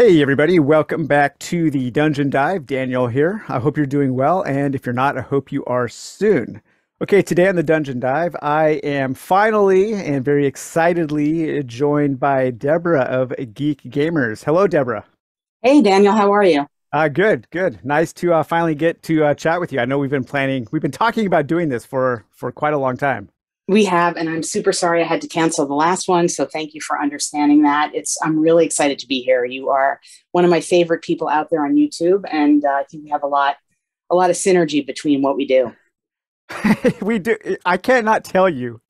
Hey everybody, welcome back to the Dungeon Dive. Daniel here. I hope you're doing well, and if you're not, I hope you are soon. Okay, today on the Dungeon Dive, I am finally and very excitedly joined by Deborah of Geek Gamers. Hello, Deborah. Hey Daniel, how are you? Good, good. Nice to finally get to chat with you. I know we've been talking about doing this for quite a long time. We have, and I'm super sorry I had to cancel the last one. So thank you for understanding that. I'm really excited to be here. You are one of my favorite people out there on YouTube, and I think we have a lot of synergy between what we do. We do. I cannot tell you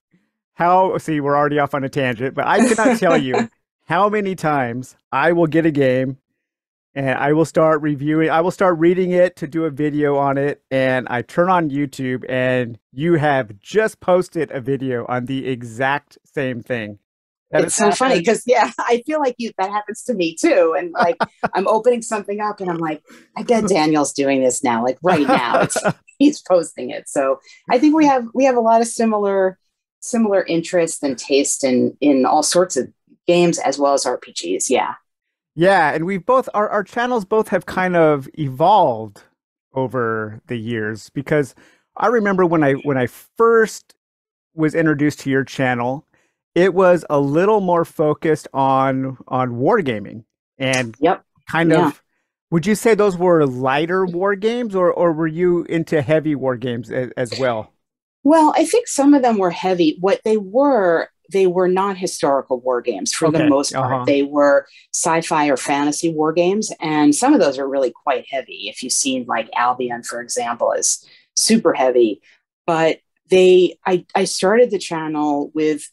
how, see, we're already off on a tangent, but I cannot tell you how many times I will get a game and I will start reviewing, I will start reading it to do a video on it, and I turn on YouTube and you have just posted a video on the exact same thing. That has It's so funny happened. because yeah, I feel like that happens to me too. And like I'm opening something up and I'm like, I bet Daniel's doing this now, like right now. He's posting it. So I think we have a lot of similar interest and taste in all sorts of games as well as RPGs. Yeah. Yeah, and we've both our channels both have kind of evolved over the years because I remember when I first was introduced to your channel, it was a little more focused on wargaming and Yep. kind Yeah. of would you say those were lighter war games or were you into heavy war games as well? Well, I think some of them were heavy. What they were not historical war games for the Okay. most part. Uh-huh. They were sci-fi or fantasy war games, and some of those are really quite heavy. If you've seen like Albion, for example, is super heavy. But I started the channel with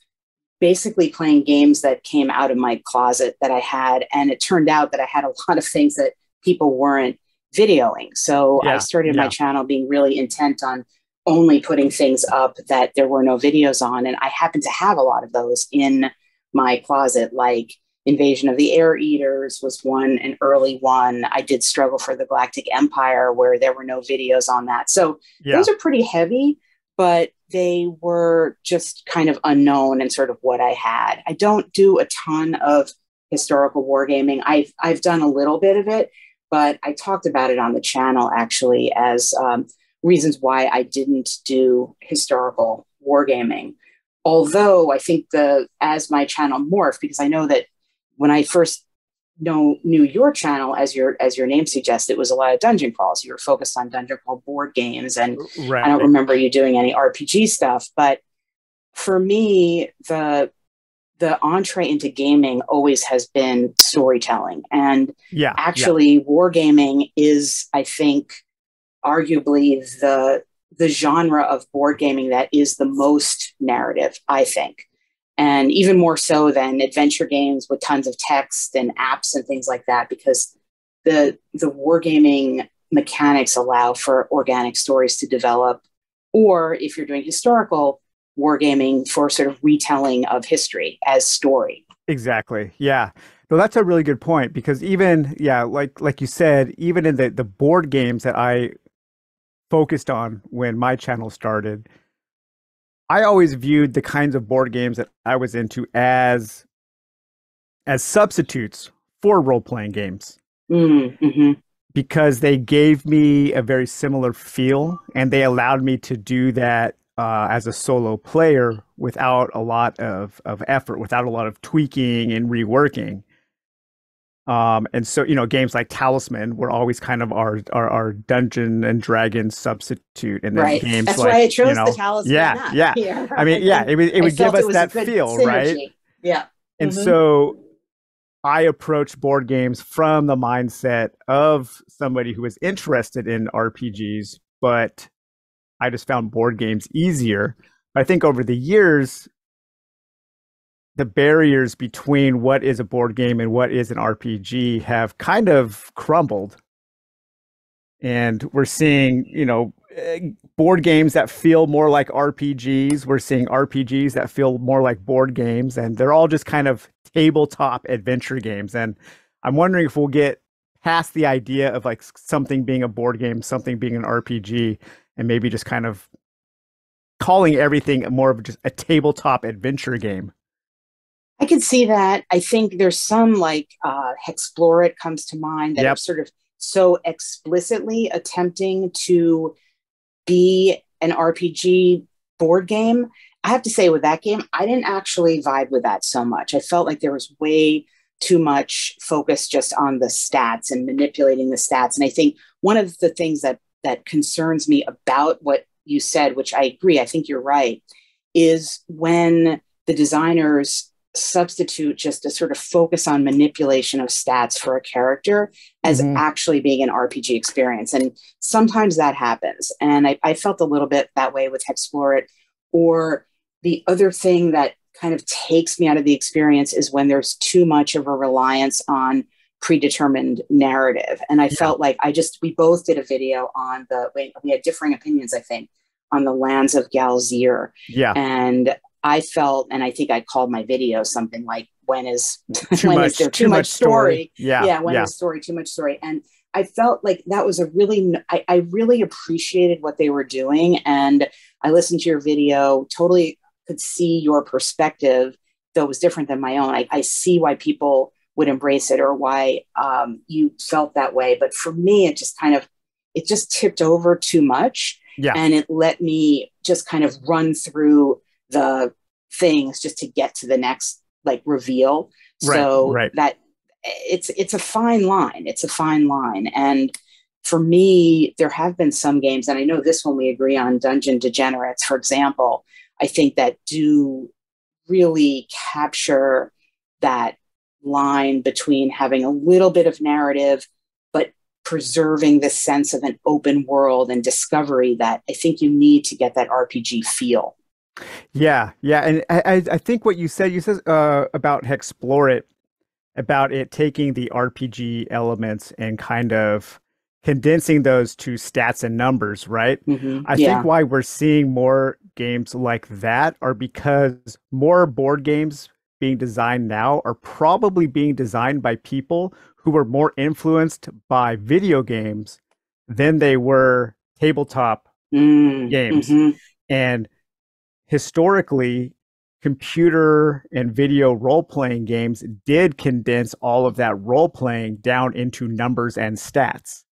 basically playing games that came out of my closet that I had, and it turned out that I had a lot of things that people weren't videoing. So I Yeah. started my Yeah. channel being really intent on only putting things up that there were no videos on. And I happen to have a lot of those in my closet, like Invasion of the Air Eaters was an early one. I did Struggle for the Galactic Empire, where there were no videos on that. So Yeah. those are pretty heavy, but they were just kind of unknown and sort of what I had. I don't do a ton of historical wargaming. I've done a little bit of it, but I talked about it on the channel actually as reasons why I didn't do historical wargaming. Although I think as my channel morphed, because I know that when I first knew your channel, as your name suggests, it was a lot of dungeon crawls. You were focused on dungeon crawl board games, and I don't Right. remember you doing any RPG stuff. But for me, the entree into gaming always has been storytelling, and Yeah. Yeah. actually, wargaming is, I think, arguably the genre of board gaming that is the most narrative, I think. And even more so than adventure games with tons of text and apps and things like that, because the wargaming mechanics allow for organic stories to develop, or if you're doing historical wargaming, for sort of retelling of history as story. Exactly. Yeah. No, that's a really good point because even yeah, like you said, even in the board games that I focused on when my channel started, I always viewed the kinds of board games that I was into as substitutes for role-playing games Mm-hmm. because they gave me a very similar feel and they allowed me to do that as a solo player without a lot of effort, without a lot of tweaking and reworking. And so, games like Talisman were always kind of our Dungeon and Dragon substitute. And then Right. games That's why I like, chose the Talisman yeah, map yeah. here. I mean, yeah, it I would give felt it us was a that good feel, right? synergy. Yeah. And Mm-hmm. so I approach board games from the mindset of somebody who is interested in RPGs, but I just found board games easier. I think over the years, the barriers between what is a board game and what is an RPG have kind of crumbled. And we're seeing, board games that feel more like RPGs. We're seeing RPGs that feel more like board games, and they're all just kind of tabletop adventure games. And I'm wondering if we'll get past the idea of like something being a board game, something being an RPG, and maybe just kind of calling everything more of just a tabletop adventure game. I can see that. I think there's some like Hexplore comes to mind that are Yep. sort of so explicitly attempting to be an RPG board game. I have to say, with that game, I didn't actually vibe with that so much. I felt like there was way too much focus just on the stats and manipulating the stats. And I think one of the things that concerns me about what you said, which I agree, I think you're right, is when the designers substitute just a sort of focus on manipulation of stats for a character as Hmm. actually being an RPG experience. And sometimes that happens. And I felt a little bit that way with Hexplore. Or the other thing that kind of takes me out of the experience is when there's too much of a reliance on predetermined narrative. And I Yeah. felt like we both did a video on we had differing opinions, I think, on the lands of Galzir. Yeah. And I felt, and I think I called my video something like, when is, Too when is there much, too too much much story. story? Yeah. Yeah. When Yeah. is story too much story? And I felt like that was I really appreciated what they were doing. And I listened to your video, totally could see your perspective, though it was different than my own. I see why people would embrace it or why you felt that way. But for me, it just tipped over too much. Yeah. And it let me just kind of run through the things just to get to the next like reveal. Right. So Right. that it's a fine line. It's a fine line. And for me, there have been some games, and I know this one we agree on, Dungeon Degenerates, for example, I think that do really capture that line between having a little bit of narrative, but preserving the sense of an open world and discovery that I think you need to get that RPG feel. Yeah. Yeah. And I think what you said about Hexplore, about it taking the RPG elements and kind of condensing those to stats and numbers, right? Mm-hmm. I think Yeah. why we're seeing more games like that are because more board games being designed now are probably being designed by people who were more influenced by video games than they were tabletop games. Mm-hmm. And historically, computer and video role playing games did condense all of that role playing down into numbers and stats.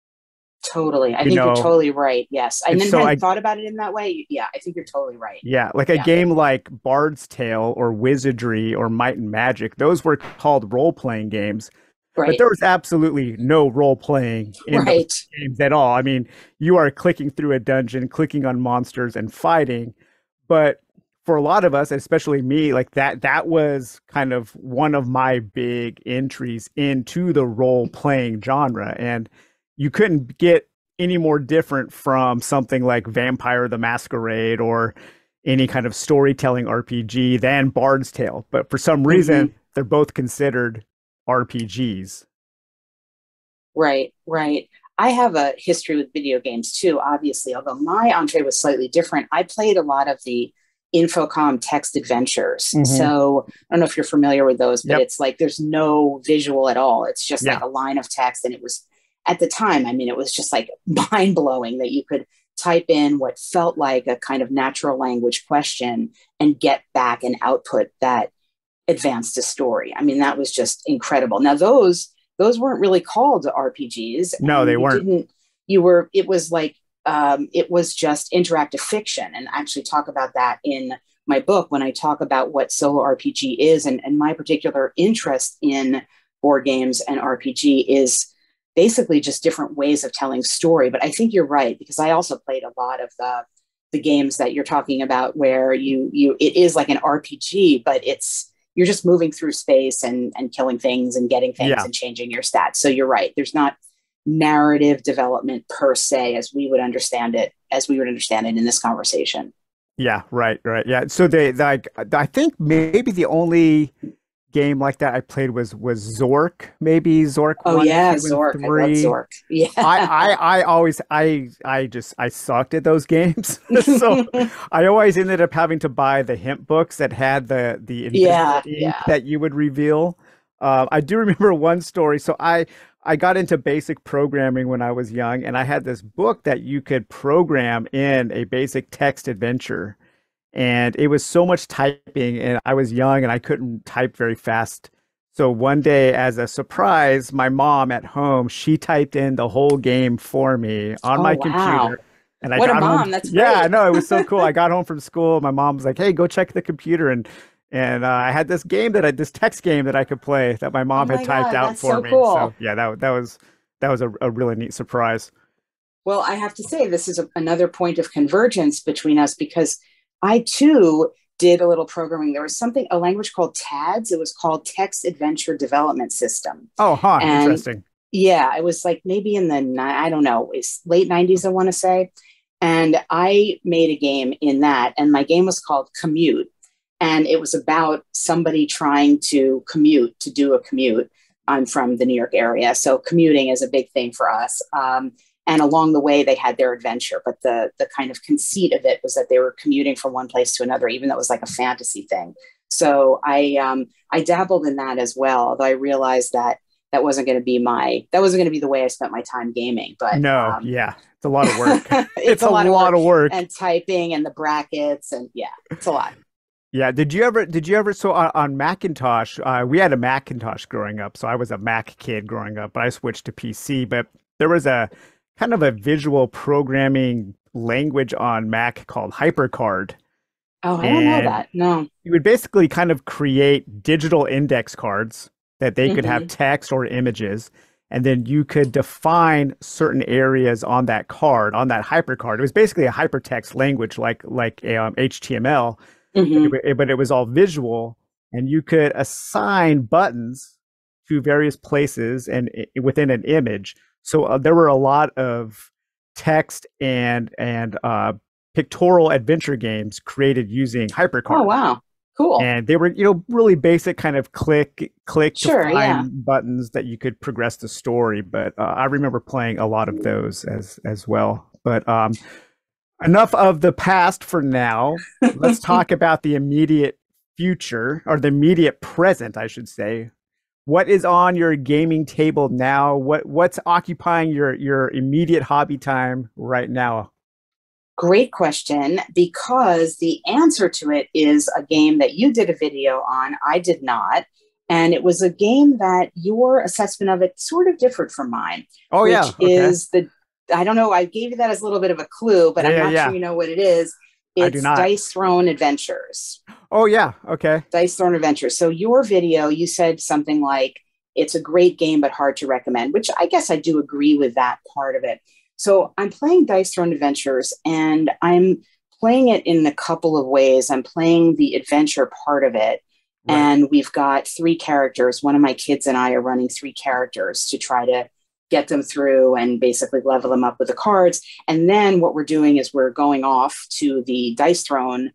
Totally. I You think you're know, totally right. Yes. I and then so hadn't I, thought about it in that way. Yeah, I think you're totally right. yeah, like a Yeah. game like Bard's Tale or Wizardry or Might and Magic, those were called role playing games, but Right. there was absolutely no role playing in those Right. games at all. I mean, you are clicking through a dungeon, clicking on monsters and fighting, but for a lot of us, especially me, like that was kind of one of my big entries into the role playing genre. And you couldn't get any more different from something like Vampire the Masquerade or any kind of storytelling RPG than Bard's Tale. But for some Mm-hmm. reason, they're both considered RPGs. Right. Right. I have a history with video games too, obviously, although my entree was slightly different. I played a lot of the Infocom text adventures. Hmm. So I don't know if you're familiar with those, but Yep. it's like there's no visual at all. It's just like Yeah. a line of text. And it was at the time, I mean, it was just like mind blowing that you could type in what felt like a kind of natural language question and get back an output that advanced a story. I mean, that was just incredible. Now those weren't really called RPGs, No, they and weren't. it was like it was just interactive fiction. And I actually talk about that in my book when I talk about what solo RPG is, and my particular interest in board games and RPG is basically just different ways of telling story. But I think you're right, because I also played a lot of the games that you're talking about where you it is like an RPG, but it's you're just moving through space and killing things and getting things Yeah. and changing your stats. So you're right. There's not narrative development per se as we would understand it in this conversation. Yeah, right, right. Yeah. So they like I think maybe the only game like that I played was Zork, maybe Zork Oh 1, yeah, 2, and Zork. I love 3. Zork. Yeah. I always I sucked at those games. So I always ended up having to buy the hint books that had the invisible Yeah, ink yeah. that you would reveal. I do remember one story. So I got into basic programming when I was young, and I had this book that you could program in a basic text adventure. and it was so much typing, and I was young and I couldn't type very fast. So one day, as a surprise, my mom at home, she typed in the whole game for me on Oh, my wow. computer. And I What a got home. mom. That's Yeah, great. no, it was so cool. I got home from school. My mom was like, "Hey, go check the computer." And I had this game this text game that I could play that my Oh mom had my typed God, out that's for so me. So cool. yeah, that was a really neat surprise. Well, I have to say, this is another point of convergence between us because I too did a little programming. There was a language called TADS. It was called Text Adventure Development System. Oh, huh, And interesting. yeah, it was like maybe in I don't know, it's late 90s, I want to say. And I made a game in that, and my game was called Commute. And it was about somebody trying to commute, to do a commute. I'm from the New York area, so commuting is a big thing for us. And along the way, they had their adventure. But the kind of conceit of it was that they were commuting from one place to another, even though it was like a fantasy thing. So I dabbled in that as well, although I realized that that wasn't going to be the way I spent my time gaming. But No, yeah, it's a lot of work. it's It's a a lot of lot work of work. and typing and the brackets and yeah, it's a lot. Yeah, did you ever, so on Macintosh, we had a Macintosh growing up, so I was a Mac kid growing up, but I switched to PC, but there was a kind of a visual programming language on Mac called HyperCard, Oh, I don't know and that. No. you would basically kind of create digital index cards that they could have Hmm. text or images, and then you could define certain areas on that card, on that HyperCard. It was basically a hypertext language like HTML, Hmm. but it was all visual, and you could assign buttons to various places and within an image. So there were a lot of text and pictorial adventure games created using Oh, HyperCard, wow. Cool. and they were really basic kind of click Sure. Yeah. define buttons that you could progress the story. But I remember playing a lot of those as well. But enough of the past for now. Let's talk about the immediate future, or the immediate present, I should say. What is on your gaming table now? What's occupying your immediate hobby time right now? Great question, because the answer to it is a game that you did a video on. I did not. And it was a game that your assessment of it sort of differed from mine, Oh which yeah, okay. is I don't know, I gave you that as a little bit of a clue, but Yeah, I'm yeah, not sure yeah. you know what it is. I do It's not. Dice Throne Adventures. Oh yeah, okay. Dice Throne Adventures. So your video, you said something like, it's a great game, but hard to recommend, which I guess I do agree with that part of it. So I'm playing Dice Throne Adventures, and I'm playing it in a couple of ways. I'm playing the adventure part of it, Right. and we've got three characters. One of my kids and I are running three characters to try to get them through and basically level them up with the cards. And then what we're doing is we're going off to the Dice Throne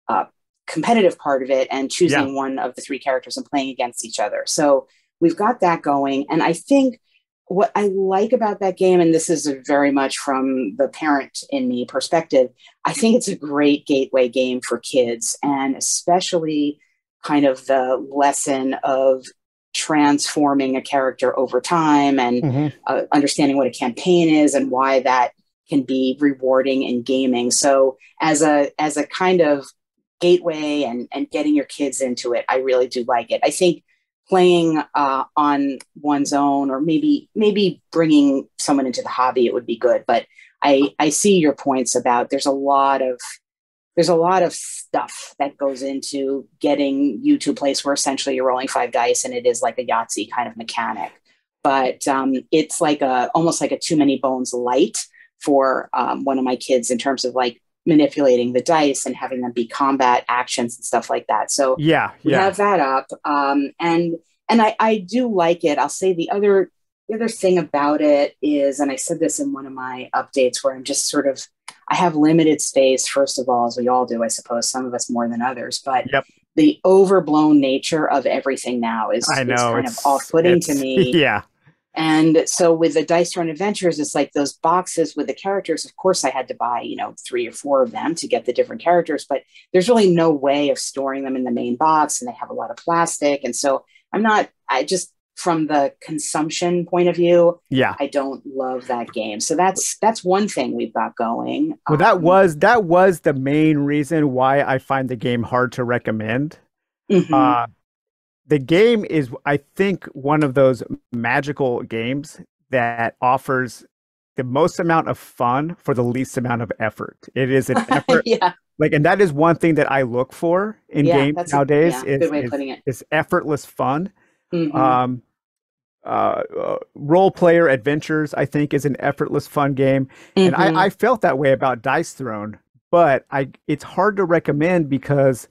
uh, competitive part of it and Yeah. choosing one of the three characters and playing against each other. So we've got that going. And I think what I like about that game, and this is very much from the parent in me perspective, I think it's a great gateway game for kids, and especially kind of the lesson of transforming a character over time and Hmm. understanding what a campaign is and why that can be rewarding in gaming. So as a kind of gateway and getting your kids into it, I really do like it. I think playing on one's own, or maybe bringing someone into the hobby, it would be good. But I see your points about there's a lot of stuff that goes into getting you to a place where essentially you're rolling five dice and it is like a Yahtzee kind of mechanic. But it's like almost like a too many bones light for one of my kids in terms of like manipulating the dice and having them be combat actions and stuff like that. So Yeah, we yeah. have that up, and I do like it. I'll say the other thing about it is, and I said this in one of my updates, where I'm just sort of I have limited space, first of all, as we all do, I suppose, some of us more than others, but Yep. the overblown nature of everything now I is know kind of off-putting to it's me. yeah. And so with the Dice Run Adventures, it's like those boxes with the characters. Of course, I had to buy, three or four of them to get the different characters, but there's really no way of storing them in the main box, and they have a lot of plastic. And so I just from the consumption point of view, Yeah. I don't love that game. So that's one thing we've got going. Well, that was the main reason why I find the game hard to recommend. Mhm. Uh, the game is, I think, one of those magical games that offers the most amount of fun for the least amount of effort. It is an effort, Yeah, like, and that is one thing that I look for in yeah, games that's a nowadays yeah good way of putting it. is effortless fun. Hmm. Um, Role player adventures, I think, is an effortless fun game, and I Hmm. felt that way about Dice Throne, but I it's hard to recommend because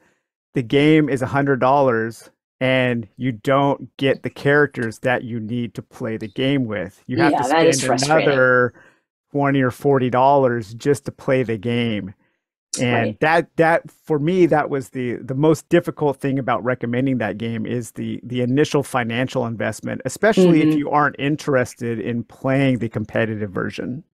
the game is $100 and you don't get the characters that you need to play the game with. You have to Yeah, that is spend frustrating. another 20 or $40 just to play the game. And Right. that for me, that was the most difficult thing about recommending that game is the initial financial investment, especially if Hmm. you aren't interested in playing the competitive version.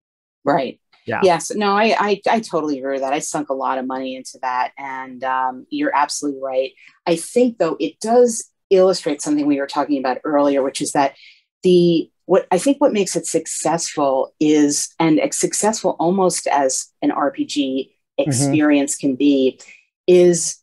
Right. Yeah. Yes. No, I totally agree with that. I sunk a lot of money into that, and you're absolutely right. I think though it does illustrate something we were talking about earlier, which is that the what I think what makes it successful is, and successful almost as an RPG Hmm. experience can be, is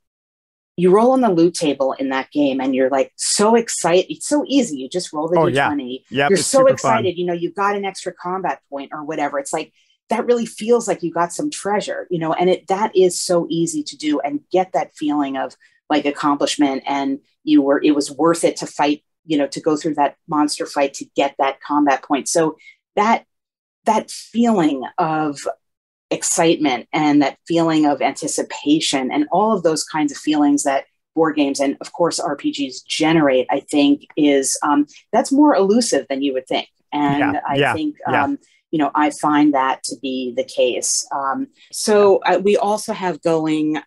you roll on the loot table in that game and you're like so excited. It's so easy. You just roll the Oh yeah. d20. Yep. You're It's so super fun. excited. You got an extra combat point or whatever. It's like that really feels like you got some treasure, and that is so easy to do and get that feeling of like accomplishment. And it was worth it to fight, to go through that monster fight to get that combat point. So that, that feeling of excitement and that feeling of anticipation and all of those kinds of feelings that board games and of course RPGs generate, I think is that's more elusive than you would think. Yeah. And I Yeah. think Yeah. I find that to be the case. We also have going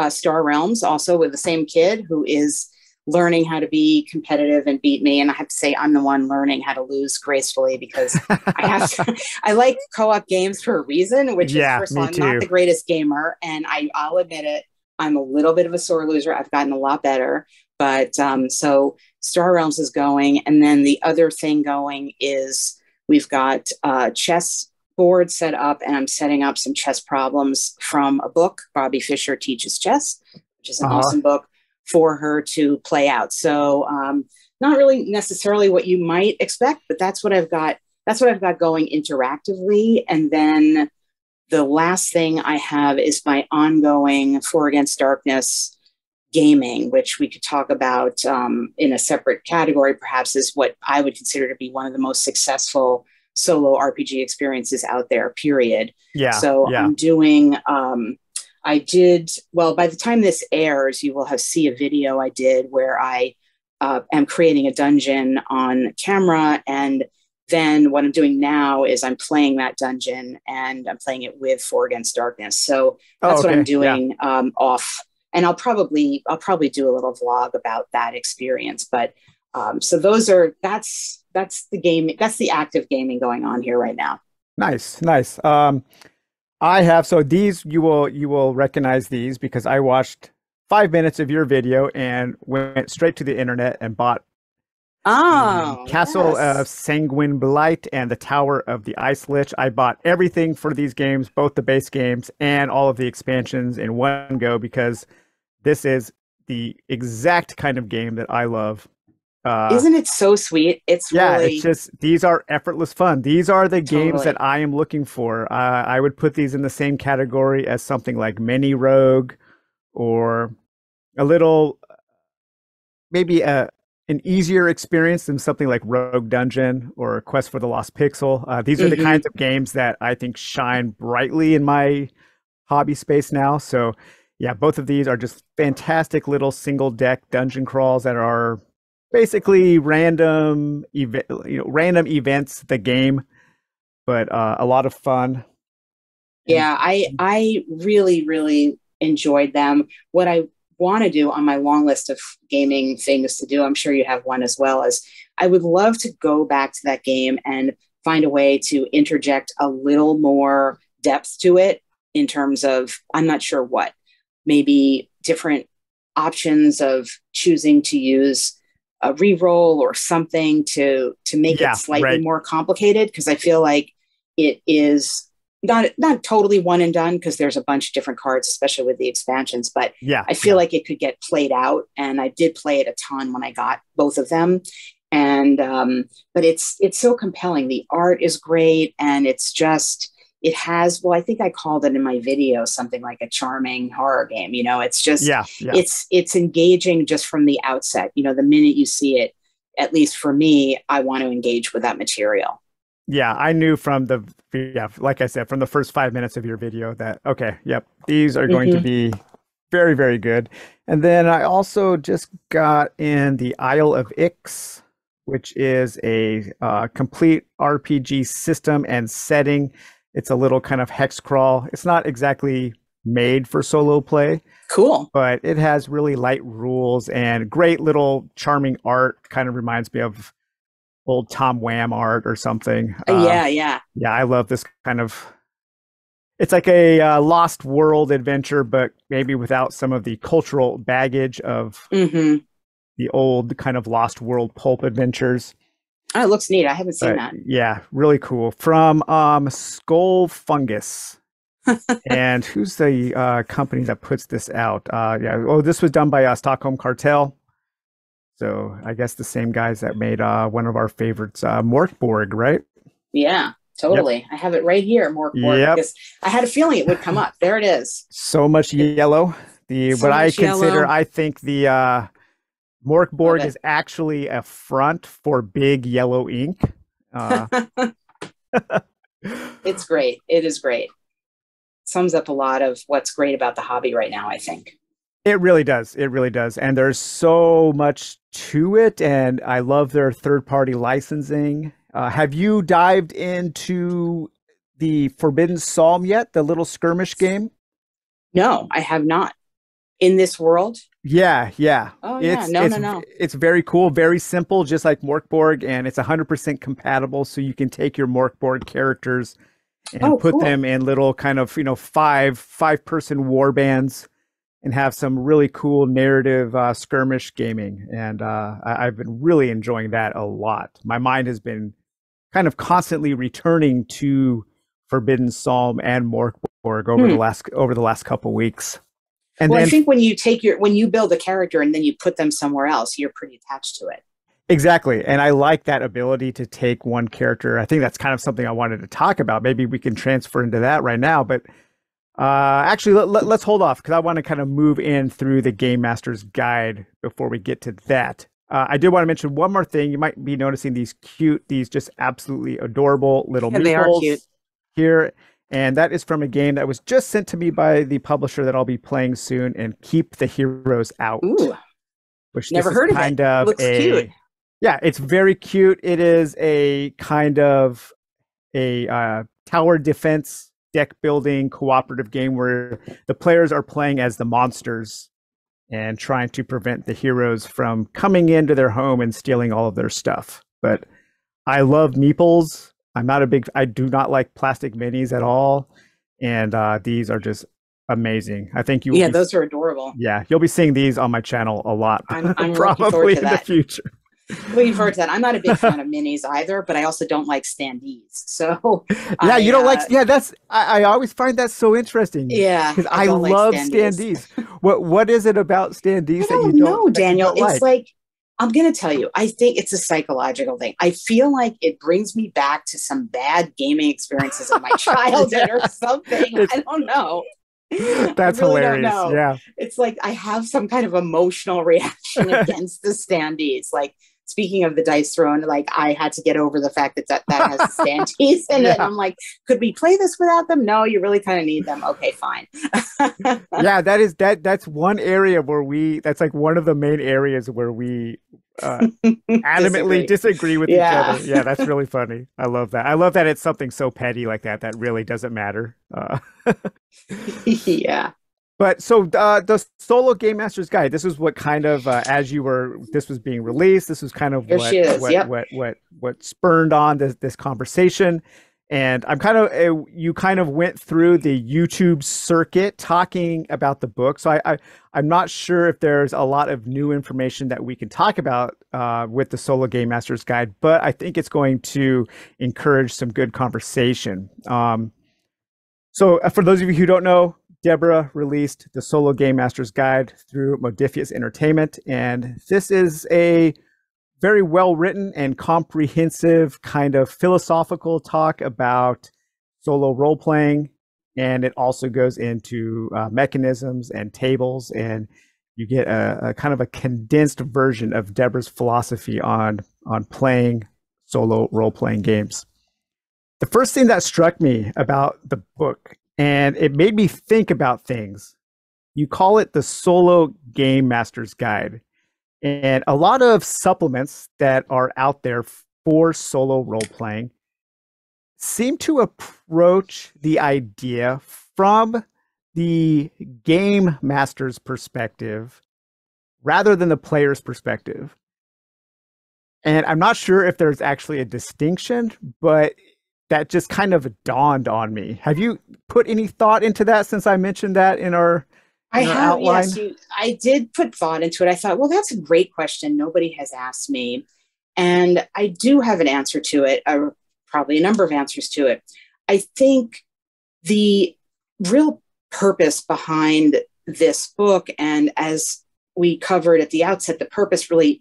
Star Realms also with the same kid who is learning how to be competitive and beat me. And I have to say, I'm the one learning how to lose gracefully because I have to, I like co-op games for a reason, which is, Yeah, first of all, me I'm not too. the greatest gamer, and I'll admit it. I'm a little bit of a sore loser. I've gotten a lot better, but so Star Realms is going, and then the other thing going is we've got chess board set up, and I'm setting up some chess problems from a book. Bobby Fischer Teaches Chess, which is an Uh-huh. awesome book for her to play out. So not really necessarily what you might expect, but that's what I've got. That's what I've got going interactively. And then the last thing I have is my ongoing For Against Darkness gaming, which we could talk about in a separate category, perhaps, is what I would consider to be one of the most successful solo RPG experiences out there, period. Yeah. So Yeah. I'm doing, I did, well, by the time this airs, you will have see a video I did where I am creating a dungeon on camera. And then what I'm doing now is I'm playing that dungeon and I'm playing it with For Against Darkness. So Oh, that's what I'm okay. Yeah. doing off. And I'll probably do a little vlog about that experience. But so that's the game. That's the active gaming going on here right now. Nice. Nice. I have, so these you will recognize these because I watched 5 minutes of your video and went straight to the internet and bought the Oh, Castle of yes. Sanguine Blight and the Tower of the Ice Lich. I bought everything for these games, both the base games and all of the expansions in one go because this is the exact kind of game that I love. Uh, Isn't it so sweet? It's yeah, it's really just these are effortless fun. These are the games that totally. I am looking for. I would put these in the same category as something like Mini Rogue or a little maybe an easier experience than something like Rogue Dungeon or Quest for the Lost Pixel. These are the Hmm. kinds of games that I think shine brightly in my hobby space now. So, yeah, both of these are just fantastic little single deck dungeon crawls that are basically random events, the game, but a lot of fun. And Yeah, I really really enjoyed them. What I want to do on my long list of gaming things to do, I'm sure you have one as well, is I would love to go back to that game and find a way to interject a little more depth to it in terms of, I'm not sure what, maybe different options of choosing to use a re-roll or something to make it Yeah, slightly right. more complicated, because I feel like it is not totally one and done, because there's a bunch of different cards, especially with the expansions, but Yeah, I feel yeah. like it could get played out, and I did play it a ton when I got both of them. And but it's so compelling. The art is great, and it's just, it has, well, I think I called it in my video something like a charming horror game. It's just, Yeah, yeah. it's engaging just from the outset. The minute you see it, at least for me, I want to engage with that material. Yeah, I knew from like I said, from the first 5 minutes of your video that, okay, yep, these are going to Mm-hmm. be very, very good. And then I also just got in the Isle of Ix, which is a complete RPG system and setting. It's a little kind of hex crawl. It's not exactly made for solo play, Cool. but it has really light rules and great little charming art. Kind of reminds me of old Tom Wham art or something. Yeah, yeah. Yeah, I love this kind of. It's like a Lost World adventure, but maybe without some of the cultural baggage of Mm-hmm. the old kind of Lost World pulp adventures. Oh, it looks neat. I haven't seen But that. yeah, really cool. From Skull Fungus. And who's the company that puts this out? Yeah, oh, this was done by Stockholm Cartel. So I guess the same guys that made one of our favorites, Morkborg, right? Yeah, Yep. totally. I have it right here, Morkborg, Yep. because I had a feeling it would come up. There it is. So much It, yellow. The so what I much consider, yellow. I think the Love Morkborg it. is actually a front for big yellow ink. Uh, It's great. It is great. Sums up a lot of what's great about the hobby right now, I think. it really does. It really does. And there's so much to it. And I love their third party licensing. Have you dived into the Forbidden Psalm yet? The little skirmish game? No, I have not. In this world? Yeah, yeah. Oh, yeah. It's No, it's no, no. it's very cool, very simple, just like Morkborg, and it's 100% compatible. So you can take your Morkborg characters and Oh, put cool. them in little kind of five-person war bands and have some really cool narrative skirmish gaming. And I've been really enjoying that a lot. My mind has been kind of constantly returning to Forbidden Psalm and Morkborg Hmm. over the last couple weeks. And Well, I then think when you build a character and then you put them somewhere else, you're pretty attached to it. exactly. And I like that ability to take one character. I think that's kind of something I wanted to talk about. Maybe we can transfer into that right now. But actually, let's hold off because I want to kind of move in through the Game Master's Guide before we get to that. I did want to mention one more thing. You might be noticing these just absolutely adorable little Yeah, they are cute. meeples here. And that is from a game that was just sent to me by the publisher that I'll be playing soon, and Keep the Heroes Out, Ooh, which this never is heard of it. kind of Looks cute. yeah, it's very cute. It is a kind of a tower defense deck building cooperative game where the players are playing as the monsters and trying to prevent the heroes from coming into their home and stealing all of their stuff. But I love meeples. I do not like plastic minis at all. And these are just amazing. I think you will Yeah, be, those are adorable. yeah, you'll be seeing these on my channel a lot, I'm looking forward probably to in the that. future. Looking forward to that. I'm not a big fan of minis either, but I also don't like standees. So Yeah, I you don't like, yeah, I always find that so interesting yeah, because I I don't like love standees. standees. What is it about I standees don't know, that you Daniel. don't It's like? like, I'm going to tell you, I think it's a psychological thing. I feel like it brings me back to some bad gaming experiences of my childhood or something. It's I don't know. I that's really don't hilarious. know. Yeah. It's like I have some kind of emotional reaction against the standees. Like, speaking of the dice throne, like I had to get over the fact that has the standees in it. And Yeah. I'm like, could we play this without them? No, you really kind of need them. Okay, fine. Yeah, that's one area where that's like one of the main areas where we adamantly disagree with each Yeah. other. Yeah, that's really funny. I love that. I love that it's something so petty like that really doesn't matter. Yeah. But so the solo game master's guide. This is what kind of this was being released. This was kind of Here she is. Yep. what spurned on this conversation. And I'm kind of you kind of went through the YouTube circuit talking about the book, so I'm not sure if there's a lot of new information that we can talk about with the Solo Game Master's Guide, but I think it's going to encourage some good conversation. So for those of you who don't know, Deborah released the Solo Game Master's Guide through Modifius Entertainment, and this is a very well written and comprehensive kind of philosophical talk about solo role playing. And it also goes into mechanisms and tables, and you get a kind of a condensed version of Deborah's philosophy on playing solo role playing games. The first thing that struck me about the book, and it made me think about things, you call it the Solo Game Master's Guide. And a lot of supplements that are out there for solo role playing seem to approach the idea from the game master's perspective rather than the player's perspective. And I'm not sure if there's actually a distinction, but that just kind of dawned on me. Have you put any thought into that since I mentioned that in our outline? Yes. I did put thought into it. I thought, well, that's a great question. Nobody has asked me. And I do have an answer to it, probably a number of answers to it. I think the real purpose behind this book, and as we covered at the outset, the purpose really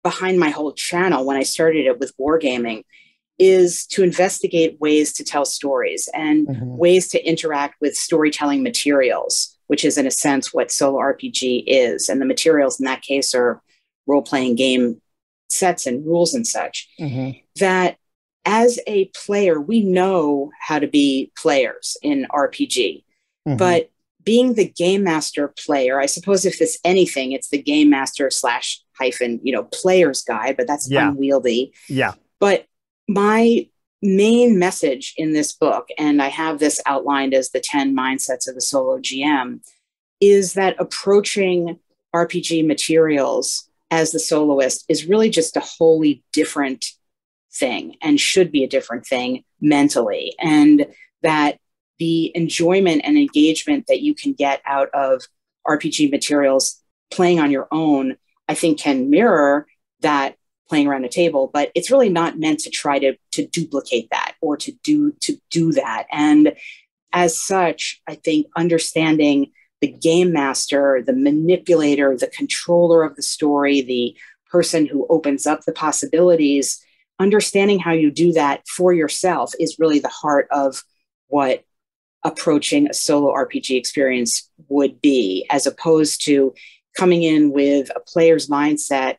behind my whole channel when I started it with Wargaming, is to investigate ways to tell stories and ways to interact with storytelling materials, which is in a sense what solo RPG is. And the materials in that case are role-playing game sets and rules and such. That as a player, we know how to be players in RPG, but being the game master player, I suppose if it's anything, it's the game master / player's guide, but that's unwieldy. Yeah. But my main message in this book, and I have this outlined as the 10 mindsets of the solo GM, is that approaching RPG materials as the soloist is really just a wholly different thing and should be a different thing mentally. And that the enjoyment and engagement that you can get out of RPG materials playing on your own, I think can mirror that playing around a table, but it's really not meant to try to duplicate that or to do that. And as such, I think understanding the game master, the manipulator, the controller of the story, the person who opens up the possibilities, understanding how you do that for yourself is really the heart of what approaching a solo RPG experience would be, as opposed to coming in with a player's mindset.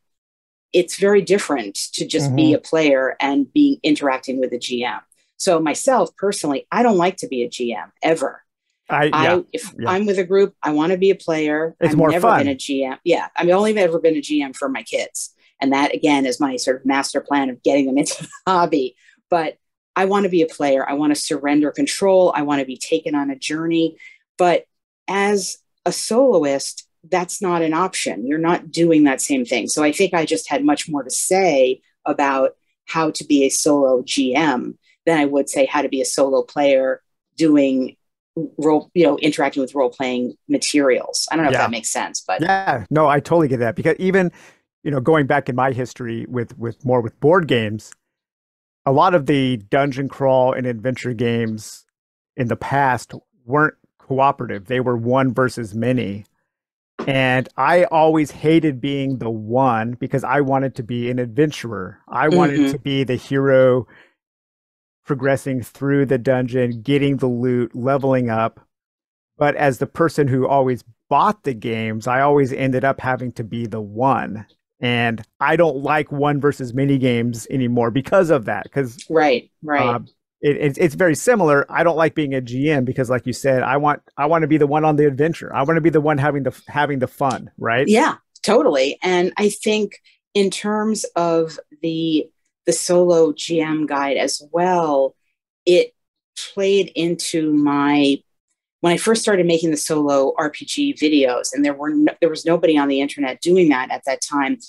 It's very different to just be a player and interacting with a GM. So myself personally, I don't like to be a GM ever. If I'm with a group, I want to be a player. It's I've more never fun. been a GM. Yeah. I've only ever been a GM for my kids. And that again is my sort of master plan of getting them into the hobby. But I want to be a player. I want to surrender control. I want to be taken on a journey. But as a soloist, that's not an option. You're not doing that same thing. So I think I just had much more to say about how to be a solo GM than I would say how to be a solo player doing interacting with role-playing materials. I don't know if that makes sense, but yeah, no, I totally get that, because even, going back in my history with board games, a lot of the dungeon crawl and adventure games in the past weren't cooperative. They were one versus many. And I always hated being the one because I wanted to be an adventurer. I wanted to be the hero progressing through the dungeon, getting the loot, leveling up. But as the person who always bought the games, I always ended up having to be the one. And I don't like one versus many games anymore because of that. Because right. It's very similar. I don't like being a GM because, like you said, I want to be the one on the adventure. I want to be the one having the fun, right? Yeah, totally. And I think in terms of the solo GM guide as well, it played into when I first started making the solo RPG videos, and there was nobody on the internet doing that at that time.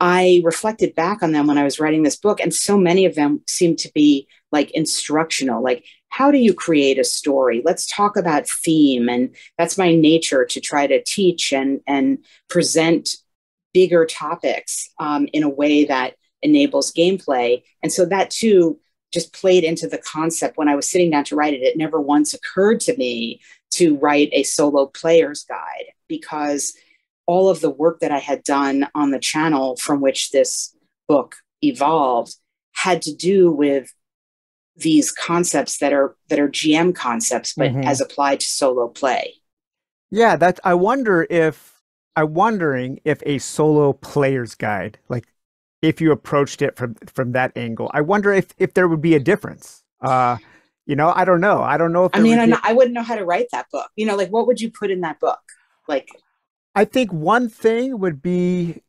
I reflected back on them when I was writing this book, and so many of them seemed to be like instructional, like how do you create a story? Let's talk about theme. And that's my nature, to try to teach and present bigger topics in a way that enables gameplay. And so that too just played into the concept when I was sitting down to write it. It never once occurred to me to write a solo player's guide, because all of the work that I had done on the channel from which this book evolved had to do with these concepts that are GM concepts, but as applied to solo play. Yeah, that's I'm wondering if a solo player's guide, like if you approached it from that angle, I wonder if there would be a difference. I don't know. I don't know if I mean, I wouldn't know how to write that book. Like what would you put in that book? Like, I think one thing would be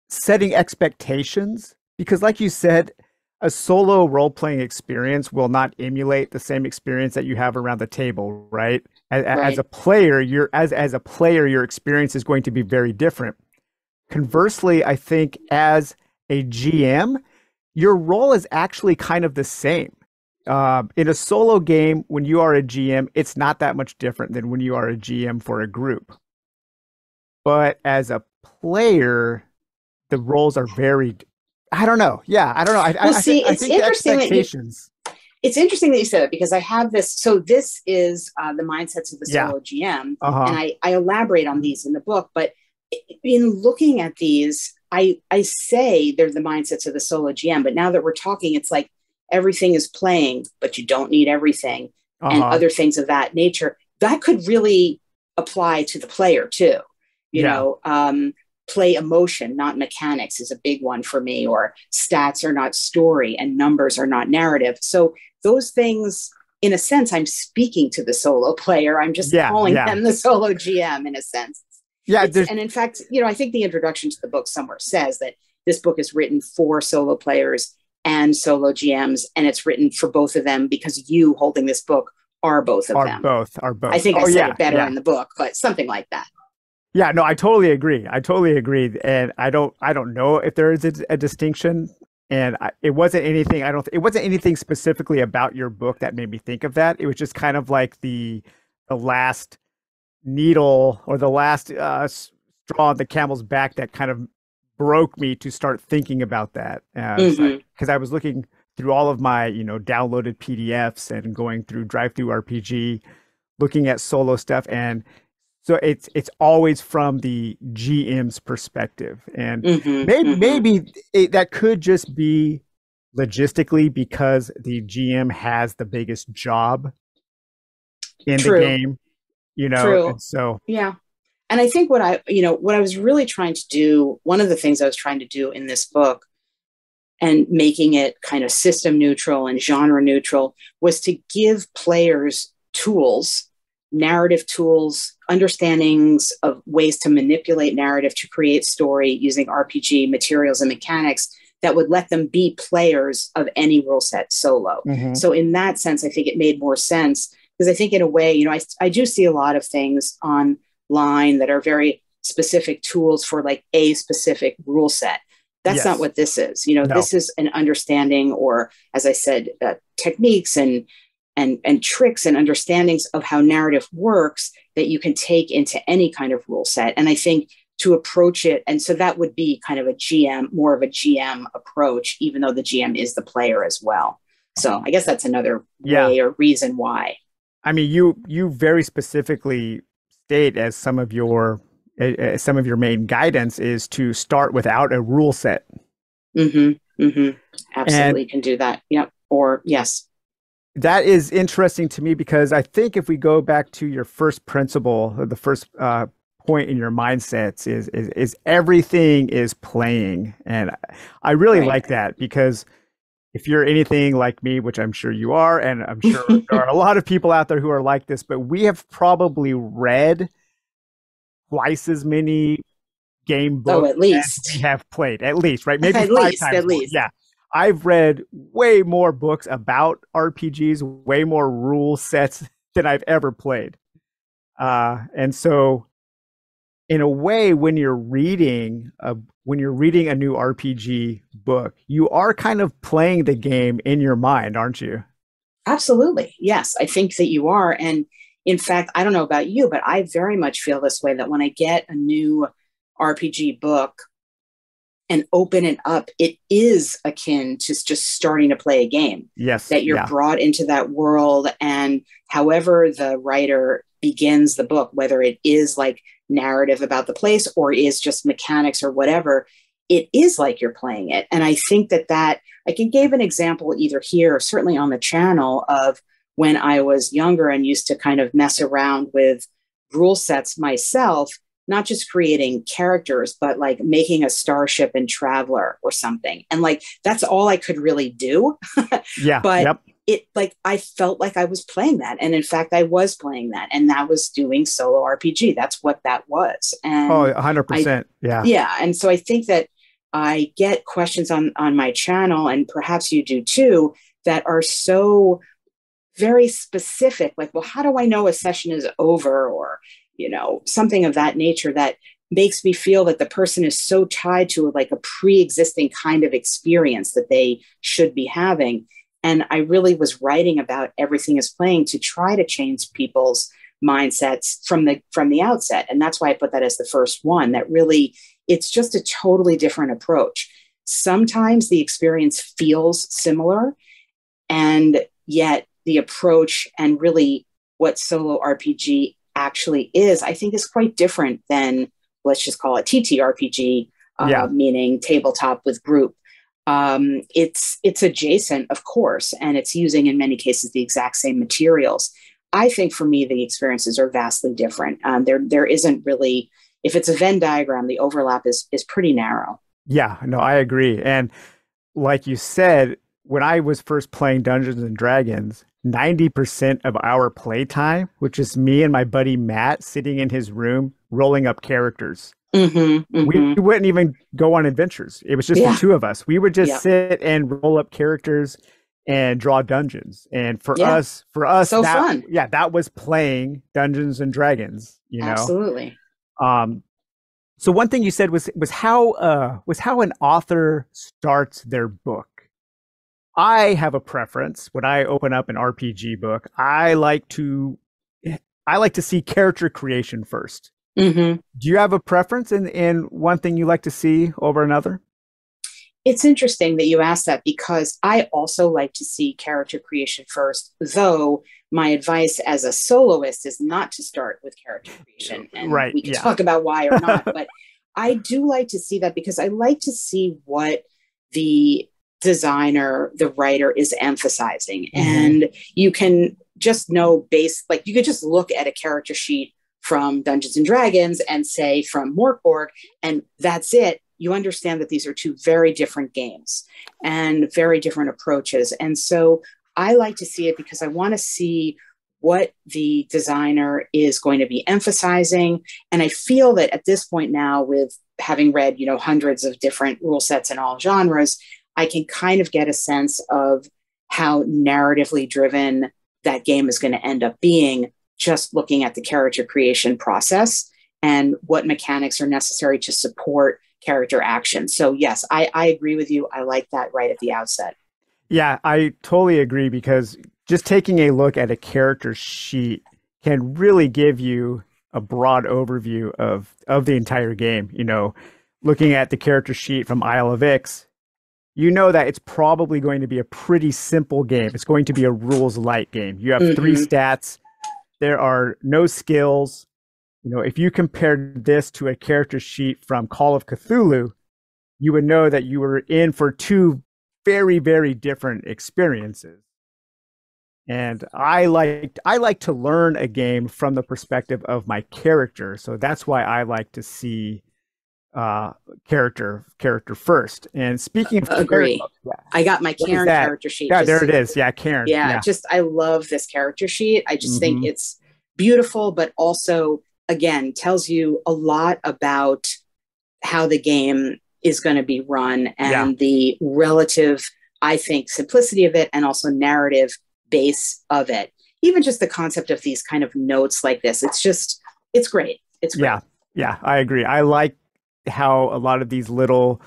setting expectations, because like you said, a solo role-playing experience will not emulate the same experience that you have around the table, right? As a player, as a player, your experience is going to be very different. Conversely, I think as a GM, your role is actually kind of the same. In a solo game, when you are a GM, it's not that much different than when you are a GM for a group. But as a player, the roles are very, I don't know. Yeah, I don't know. Well, see, I think interesting the expectations. It's interesting that you said it, because I have this. So this is the mindsets of the solo GM, and I elaborate on these in the book. But in looking at these, I say they're the mindsets of the solo GM. But now that we're talking, it's like everything is playing, but you don't need everything, and other things of that nature. That could really apply to the player too. Play emotion, not mechanics, is a big one for me, or stats are not story and numbers are not narrative. So those things, in a sense, I'm speaking to the solo player. I'm just calling them the solo GM in a sense. Yeah. And in fact, I think the introduction to the book somewhere says that this book is written for solo players and solo GMs, and it's written for both of them, because you holding this book are both of them. Are both. I think I said it better in the book, but something like that. Yeah, no, I totally agree. And I don't know if there is a distinction. And it wasn't anything. It wasn't anything specifically about your book that made me think of that. It was just kind of like the last needle, or the last straw on the camel's back that kind of broke me to start thinking about that. Because I was looking through all of my downloaded PDFs and going through DriveThru RPG, looking at solo stuff, and so it's always from the GM's perspective, and maybe that could just be logistically because the GM has the biggest job in the game, True. And so yeah. And I think what I was really trying to do, one of the things I was trying to do in this book, and making it kind of system neutral and genre neutral, was to give players tools, narrative tools, understandings of ways to manipulate narrative to create story using RPG materials and mechanics that would let them be players of any rule set solo. So in that sense, I think it made more sense, because I think in a way, I do see a lot of things online that are very specific tools for like a specific rule set. That's not what this is. No. This is an understanding, or as I said, techniques and tricks and understandings of how narrative works that you can take into any kind of rule set. And I think to approach it, and so that would be kind of more of a GM approach, even though the GM is the player as well. So I guess that's another way or reason why. I mean, you very specifically state as some of your main guidance is to start without a rule set. Absolutely, can do that. Yep. Or yes. That is interesting to me, because I think if we go back to your first principle, or the first point in your mindsets is everything is playing. And I really like that, because if you're anything like me, which I'm sure you are, and I'm sure there are a lot of people out there who are like this, but we have probably read twice as many game books at least as we have played, at least, right? Maybe at 5 least, times at more. least. Yeah. I've read way more books about RPGs, way more rule sets than I've ever played. And so in a way, when you're reading a new RPG book, you are kind of playing the game in your mind, aren't you? Absolutely. Yes, I think that you are. And in fact, I don't know about you, but I very much feel this way that when I get a new RPG book and open it up, it is akin to just starting to play a game. Yes. That you're Yeah. brought into that world, and however the writer begins the book, whether it is like narrative about the place or is just mechanics or whatever, it is like you're playing it. And I think that I can give an example either here or certainly on the channel of when I was younger and used to kind of mess around with rule sets myself, not just creating characters, but like making a starship in Traveler or something. And like, that's all I could really do. Yeah. But Yep. it like, I felt like I was playing that. And in fact, I was playing that. And that was doing solo RPG. That's what that was. Oh, And 100%. Yeah. yeah. And so I think that I get questions on my channel, and perhaps you do too, that are so very specific, like, well, how do I know a session is over, or something of that nature, that makes me feel that the person is so tied to like a pre-existing kind of experience that they should be having. And I really was writing about everything is playing to try to change people's mindsets from the outset. And that's why I put that as the first one, that really it's just a totally different approach. Sometimes the experience feels similar, and yet the approach and really what solo RPG actually is, I think, is quite different than, let's just call it TTRPG, Yeah. meaning tabletop with group. It's adjacent, of course, and it's using in many cases the exact same materials. I think for me, the experiences are vastly different. There isn't really, if it's a Venn diagram, the overlap is pretty narrow. Yeah. No, I agree. And like you said, when I was first playing Dungeons and Dragons, 90% of our playtime, which is me and my buddy Matt sitting in his room rolling up characters. We wouldn't even go on adventures. It was just the two of us. We would just sit and roll up characters and draw dungeons. And for us, so that, fun. Yeah, that was playing Dungeons and Dragons, Absolutely. So one thing you said was how an author starts their book. I have a preference when I open up an RPG book. I like to see character creation first. Do you have a preference in one thing you like to see over another? It's interesting that you asked that, because I also like to see character creation first, though my advice as a soloist is not to start with character creation. And we can talk about why or not, but I do like to see that, because I like to see what the designer, the writer is emphasizing. And you can just know like you could just look at a character sheet from Dungeons and Dragons and say from Morkborg, and that's it. You understand that these are two very different games and very different approaches. And so I like to see it because I want to see what the designer is going to be emphasizing. And I feel that at this point now, with having read, hundreds of different rule sets in all genres, I can kind of get a sense of how narratively driven that game is going to end up being, just looking at the character creation process and what mechanics are necessary to support character action. So yes, I agree with you. I like that right at the outset. Yeah, I totally agree, because just taking a look at a character sheet can really give you a broad overview of the entire game. Looking at the character sheet from Isle of Ix, that it's probably going to be a pretty simple game. It's going to be a rules light game. You have 3 stats. There are no skills. If you compared this to a character sheet from Call of Cthulhu, you would know that you were in for 2 very, very different experiences. And I like to learn a game from the perspective of my character. So that's why I like to see character first. And speaking of agree, I got my Cairn character sheet. Yeah, there it is. Yeah, Cairn. Yeah, just I love this character sheet. I just think it's beautiful, but also, again, tells you a lot about how the game is going to be run and the relative, I think, simplicity of it, and also narrative base of it. Even just the concept of these kind of notes like this, it's great. It's great. Yeah, I agree. I like how a lot of these little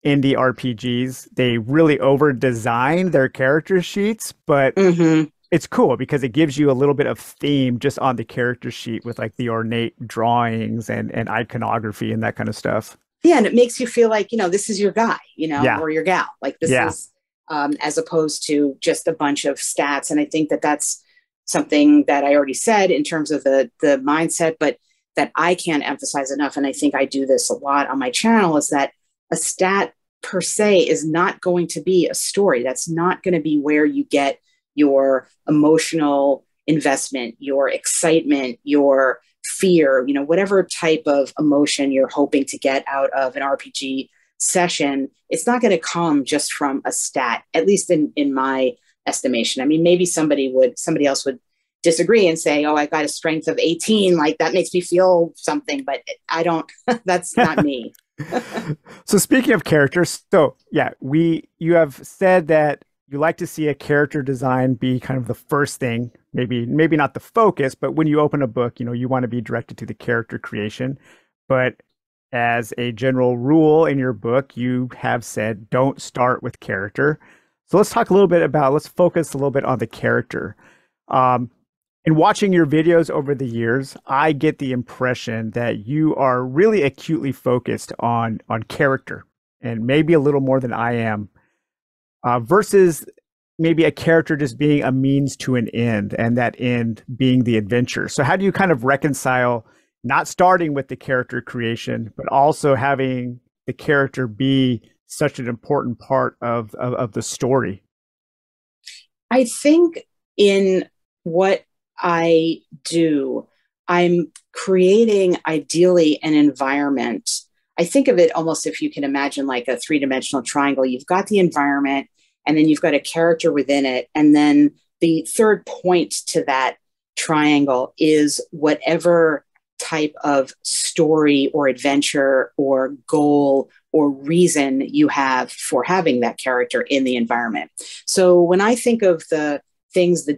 indie RPGs, they really over design their character sheets, but Hmm. it's cool because it gives you a little bit of theme just on the character sheet with like the ornate drawings and iconography and that kind of stuff. Yeah, and it makes you feel like, this is your guy, Yeah, or your gal. Like this yeah, is, as opposed to just a bunch of stats. And I think that that's something that I already said in terms of the mindset, but that I can't emphasize enough. And I think I do this a lot on my channel, is that a stat per se is not going to be a story. That's not going to be where you get your emotional investment, your excitement, your fear, whatever type of emotion you're hoping to get out of an RPG session. It's not going to come just from a stat, at least in my estimation. I mean, maybe somebody else would disagree and say, oh, I got a strength of 18, like that makes me feel something, but I don't. That's not me. So speaking of characters, so yeah, you have said that you like to see a character design be kind of the first thing, maybe not the focus, but when you open a book, you want to be directed to the character creation. But as a general rule in your book, you have said don't start with character. So let's focus a little bit on the character. Um, in watching your videos over the years, I get the impression that you are really acutely focused on character, and maybe a little more than I am, versus maybe a character just being a means to an end, and that end being the adventure. So, how do you kind of reconcile not starting with the character creation, but also having the character be such an important part of the story? I think in what I do, I'm creating ideally an environment. I think of it almost, if you can imagine, like a three-dimensional triangle. You've got the environment, and then you've got a character within it. And then the third point to that triangle is whatever type of story or adventure or goal or reason you have for having that character in the environment. So when I think of the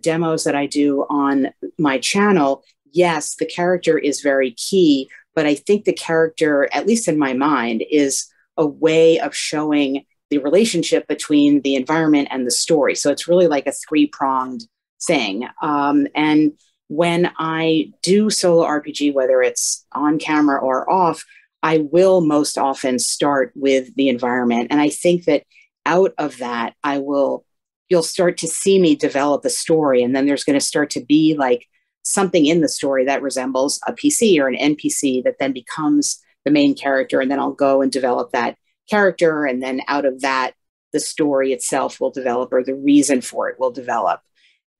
demos that I do on my channel, yes, the character is very key, but I think the character, at least in my mind, is a way of showing the relationship between the environment and the story. So it's really like a three-pronged thing. And when I do solo RPG, whether it's on camera or off, I will most often start with the environment. And I think that out of that, you'll start to see me develop a story. And then there's going to start to be like something in the story that resembles a PC or an NPC that then becomes the main character. And then I'll go and develop that character. And then out of that, the story itself will develop, or the reason for it will develop.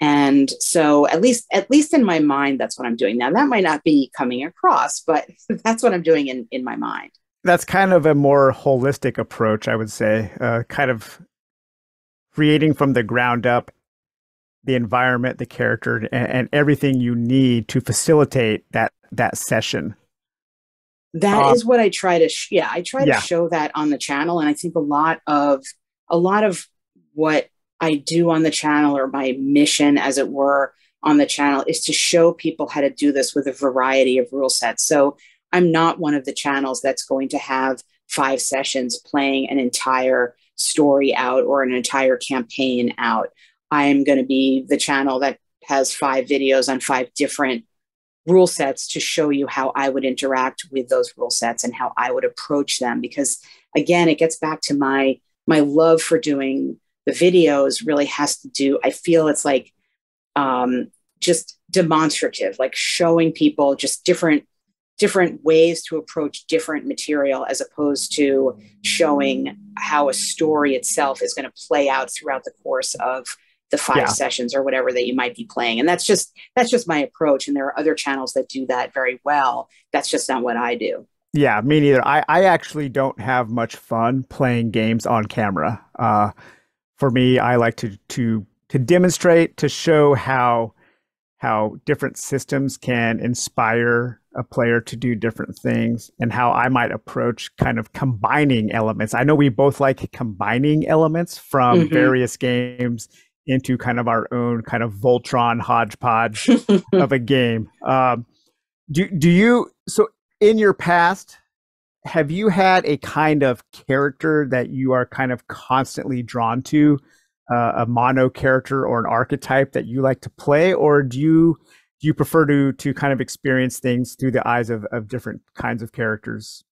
And so at least in my mind, that's what I'm doing. Now that might not be coming across, but that's what I'm doing in my mind. That's kind of a more holistic approach, I would say, kind of creating from the ground up the environment, the character, and everything you need to facilitate that session. That Um, is what I try to I try to yeah, show that on the channel. And I think a lot of what I do on the channel, or my mission as it were on the channel, is to show people how to do this with a variety of rule sets. So I'm not one of the channels that's going to have 5 sessions playing an entire story out or an entire campaign out. I'm going to be the channel that has 5 videos on 5 different rule sets to show you how I would interact with those rule sets and how I would approach them. Because again, it gets back to my love for doing the videos. Really has to do, I feel it's like, just demonstrative, like showing people just different ways to approach different material, as opposed to showing how a story itself is going to play out throughout the course of the five yeah, sessions or whatever that you might be playing. And that's just my approach. And there are other channels that do that very well. That's just not what I do. yeah. Me neither. I actually don't have much fun playing games on camera. For me, I like to demonstrate, to show how different systems can inspire a player to do different things, and how I might approach kind of combining elements. I know we both like combining elements from Mm-hmm. various games into kind of our own kind of Voltron hodgepodge of a game. Do you so in your past, have you had a kind of character that you are kind of constantly drawn to, a mono character or an archetype that you like to play, or do you prefer to kind of experience things through the eyes of different kinds of characters?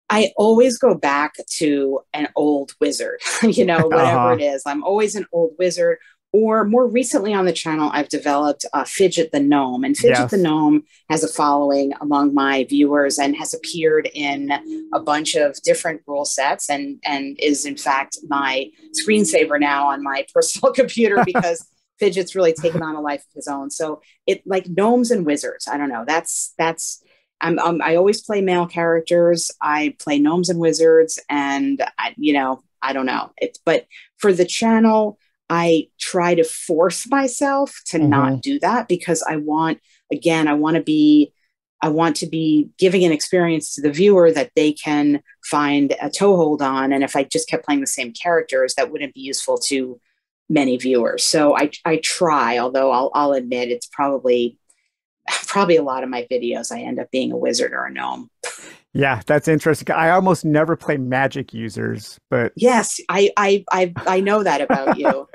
I always go back to an old wizard, whatever Uh-huh. it is. I'm always an old wizard. Or more recently on the channel, I've developed Fidget the Gnome. And Fidget the Yes. Gnome has a following among my viewers and has appeared in a bunch of different rule sets and is, in fact, my screensaver now on my personal computer because Fidget's really taken on a life of his own. So it like gnomes and wizards. I don't know. I always play male characters. I play gnomes and wizards, and I don't know. But for the channel, I try to force myself to Hmm. not do that because again, I want to be giving an experience to the viewer that they can find a toehold on. And if I just kept playing the same characters, that wouldn't be useful to many viewers. So I try, although I'll admit it's probably a lot of my videos I end up being a wizard or a gnome. Yeah, that's interesting. I almost never play magic users, but Yes, I know that about you.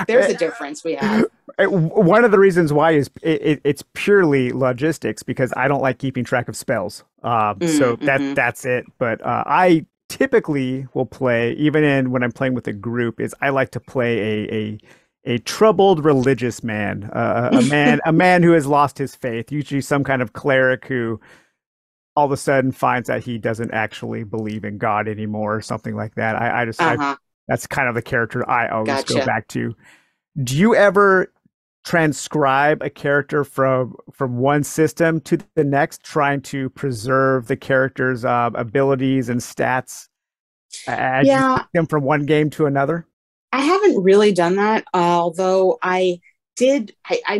There's a difference we have. one of the reasons why is it's purely logistics because I don't like keeping track of spells. So Mm-hmm. that's it. But I typically will play, even in when I'm playing with a group, is I like to play a troubled religious man, a man who has lost his faith, usually some kind of cleric who all of a sudden finds that he doesn't actually believe in God anymore or something like that. I Uh-huh. that's kind of the character I always go Gotcha. back to. Do you ever transcribe a character from one system to the next, trying to preserve the character's abilities and stats as you Yeah, take them from one game to another? I haven't really done that, although I'm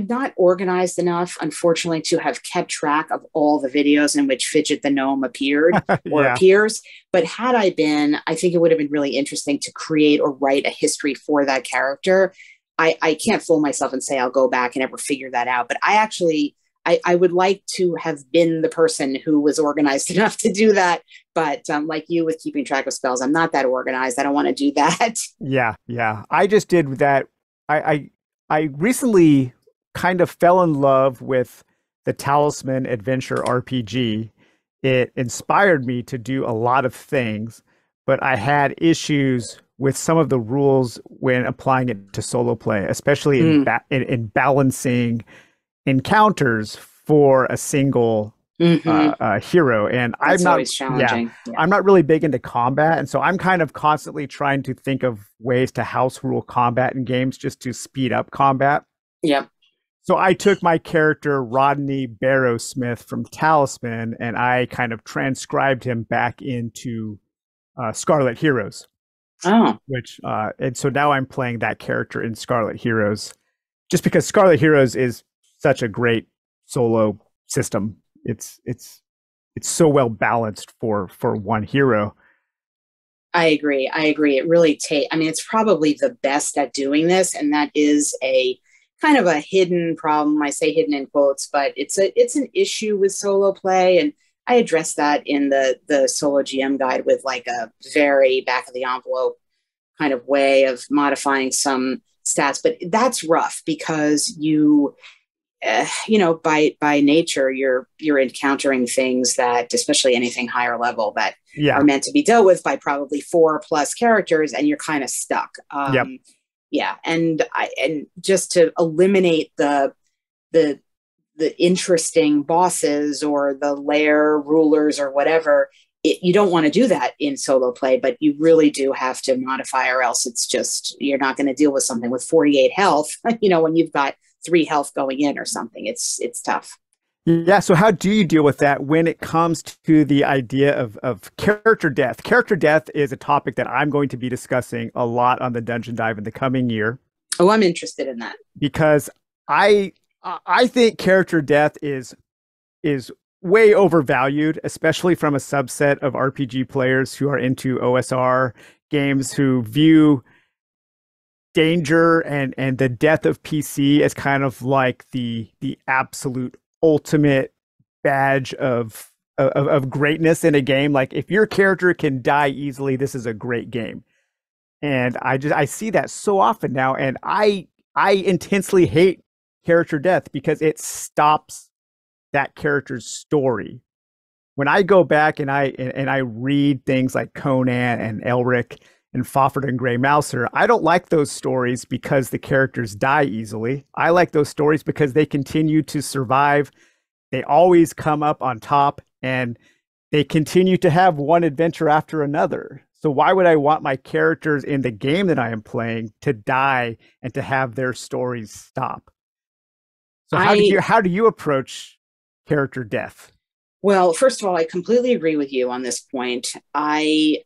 not organized enough, unfortunately, to have kept track of all the videos in which Fidget the Gnome appeared or Yeah. appears. But had I been, I think it would have been really interesting to create or write a history for that character. I can't fool myself and say I'll go back and ever figure that out. But I would like to have been the person who was organized enough to do that. But like you with keeping track of spells, I'm not that organized. I don't want to do that. Yeah, yeah. I just did that. I I recently kind of fell in love with the Talisman adventure RPG. It inspired me to do a lot of things, but I had issues with some of the rules when applying it to solo play, especially Mm, in balancing encounters for a single hmm. hero. And I'm That's not, always yeah, challenging. Yeah. I'm not really big into combat. And so I'm kind of constantly trying to think of ways to house rule combat in games just to speed up combat. Yep. So I took my character Rodney Barrowsmith from Talisman and I kind of transcribed him back into Scarlet Heroes, Oh, and so now I'm playing that character in Scarlet Heroes just because Scarlet Heroes is such a great solo system. It's so well balanced for one hero. I agree. I agree. It really I mean, it's probably the best at doing this, and that is a kind of a hidden problem. I say hidden in quotes, but it's an issue with solo play, and I address that in the solo GM guide with like a very back of the envelope kind of way of modifying some stats. But that's rough because by nature, you're encountering things that, especially anything higher level, that are Yeah. meant to be dealt with by probably four plus characters, and you're kind of stuck. Yep. Yeah, and just to eliminate the the interesting bosses or the lair rulers or whatever. You don't want to do that in solo play, but you really do have to modify, or else it's just you're not going to deal with something with 48 health. When you've got 3 health going in or something, it's tough. Yeah. So how do you deal with that when it comes to the idea of character death? Character death is a topic that I'm going to be discussing a lot on the Dungeon Dive in the coming year Oh, I'm interested in that. because I I think character death is way overvalued, especially from a subset of RPG players who are into OSR games who view danger and the death of PC as kind of like the absolute ultimate badge of greatness in a game. Like if your character can die easily, this is a great game. And I see that so often now, and I intensely hate character death because it stops that character's story. When I go back and I read things like Conan and Elric and Fafhrd and Grey Mouser, I don't like those stories because the characters die easily. I like those stories because they continue to survive. They always come up on top, and they continue to have one adventure after another. So why would I want my characters in the game that I am playing to die and to have their stories stop? So how do you approach character death? Well, first of all, I completely agree with you on this point. I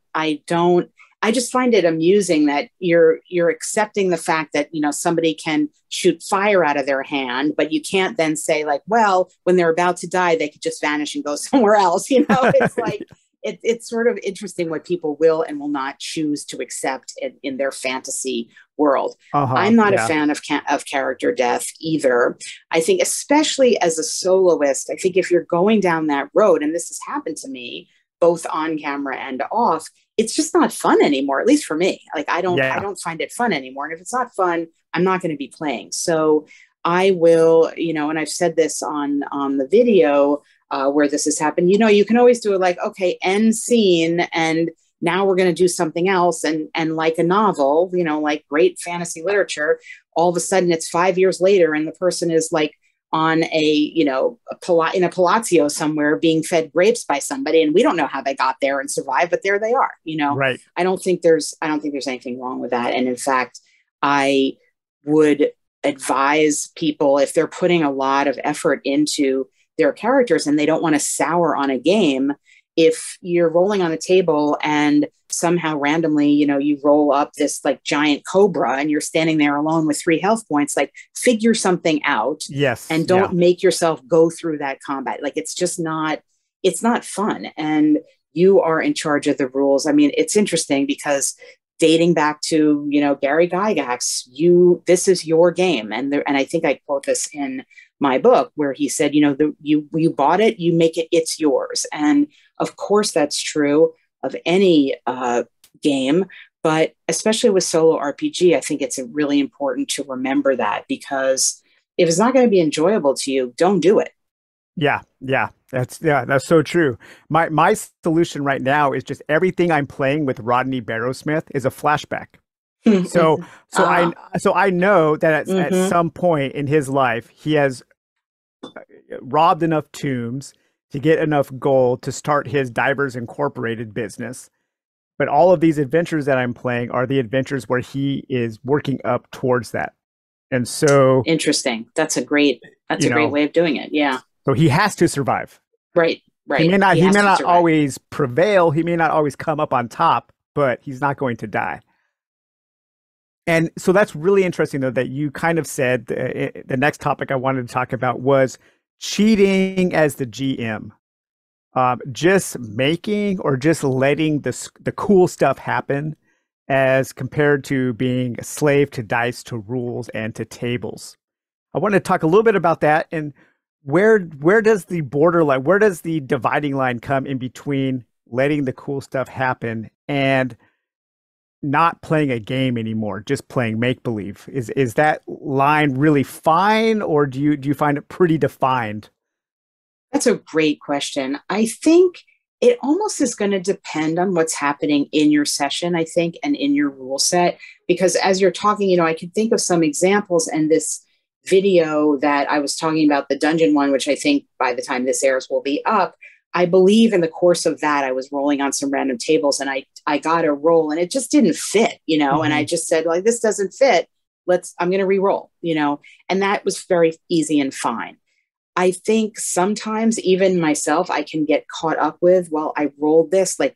don't I just find it amusing that you're accepting the fact that, you know, somebody can shoot fire out of their hand, but you can't then say like, well, when they're about to die, they could just vanish and go somewhere else. You know, it's like it's sort of interesting what people will and will not choose to accept in their fantasy world. I'm not a fan of character death either. I think, especially as a soloist, I think if you're going down that road, and this has happened to me both on camera and off, it's just not fun anymore, at least for me. Like I don't find it fun anymore. And if it's not fun, I'm not going to be playing. So I will, you know, and I've said this on the video where this has happened, you know, you can always do it like, okay, end scene, and now we're going to do something else. And like a novel, you know, like great fantasy literature, all of a sudden it's 5 years later and the person is like on a, you know, in a palazzo somewhere being fed grapes by somebody, and we don't know how they got there and survived, but there they are, you know. Right. I don't think there's anything wrong with that. And in fact, I would advise people, if they're putting a lot of effort into their characters and they don't want to sour on a game, if you're rolling on a table and somehow randomly, you know, you roll up this like giant cobra and you're standing there alone with 3 health points, like figure something out. Yes. And don't make yourself go through that combat. Like it's not fun. And you are in charge of the rules. I mean, it's interesting because dating back to, you know, Gary Gygax, this is your game. And I think I quote this in my book where he said, you know, you bought it, you make it, it's yours. And of course that's true of any game, but especially with solo RPG, I think it's really important to remember that, because if it's not going to be enjoyable to you, don't do it. Yeah. That's so true. My solution right now is just everything I'm playing with Rodney Barrowsmith is a flashback. So I know that at some point in his life he has robbed enough tombs to get enough gold to start his Divers Incorporated business. But all of these adventures that I'm playing are the adventures where he is working up towards that. And so interesting. That's a great way of doing it. Yeah. So he has to survive. Right. He may not always prevail. He may not always come up on top, but he's not going to die. And so that's really interesting, though, that you kind of said the next topic I wanted to talk about was cheating as the GM. Just making or just letting the cool stuff happen as compared to being a slave to dice, to rules, and to tables. I want to talk a little bit about that, and where does the borderline, where does the dividing line come in between letting the cool stuff happen and not playing a game anymore, just playing make-believe? Is that line really fine, or do you find it pretty defined? That's a great question. I think it almost is going to depend on what's happening in your session, I think, and in your rule set. Because as you're talking, you know, I can think of some examples, and this video that I was talking about, the dungeon one, which I think by the time this airs will be up, I believe in the course of that, I was rolling on some random tables and I got a roll and it just didn't fit, you know, and I just said, like, this doesn't fit. I'm going to re-roll, you know, and that was very easy and fine. I think sometimes even myself, I can get caught up with, well, I rolled this, like,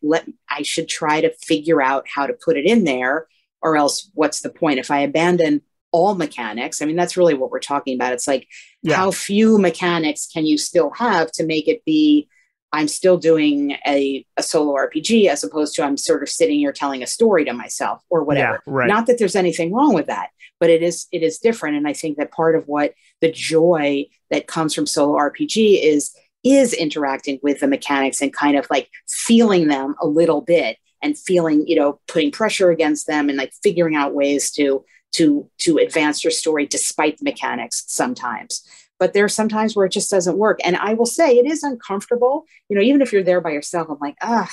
I should try to figure out how to put it in there, or else what's the point? If I abandon all mechanics, I mean, that's really what we're talking about. It's like, how few mechanics can you still have to make it be, I'm still doing a solo RPG as opposed to I'm sort of sitting here telling a story to myself or whatever. Yeah, right. Not that there's anything wrong with that, but it is different. And I think that part of what the joy that comes from solo RPG is is interacting with the mechanics and kind of like feeling them a little bit and feeling, putting pressure against them and like figuring out ways to advance your story despite the mechanics sometimes. But there are some times where it just doesn't work. And I will say it is uncomfortable. Even if you're there by yourself, I'm like, I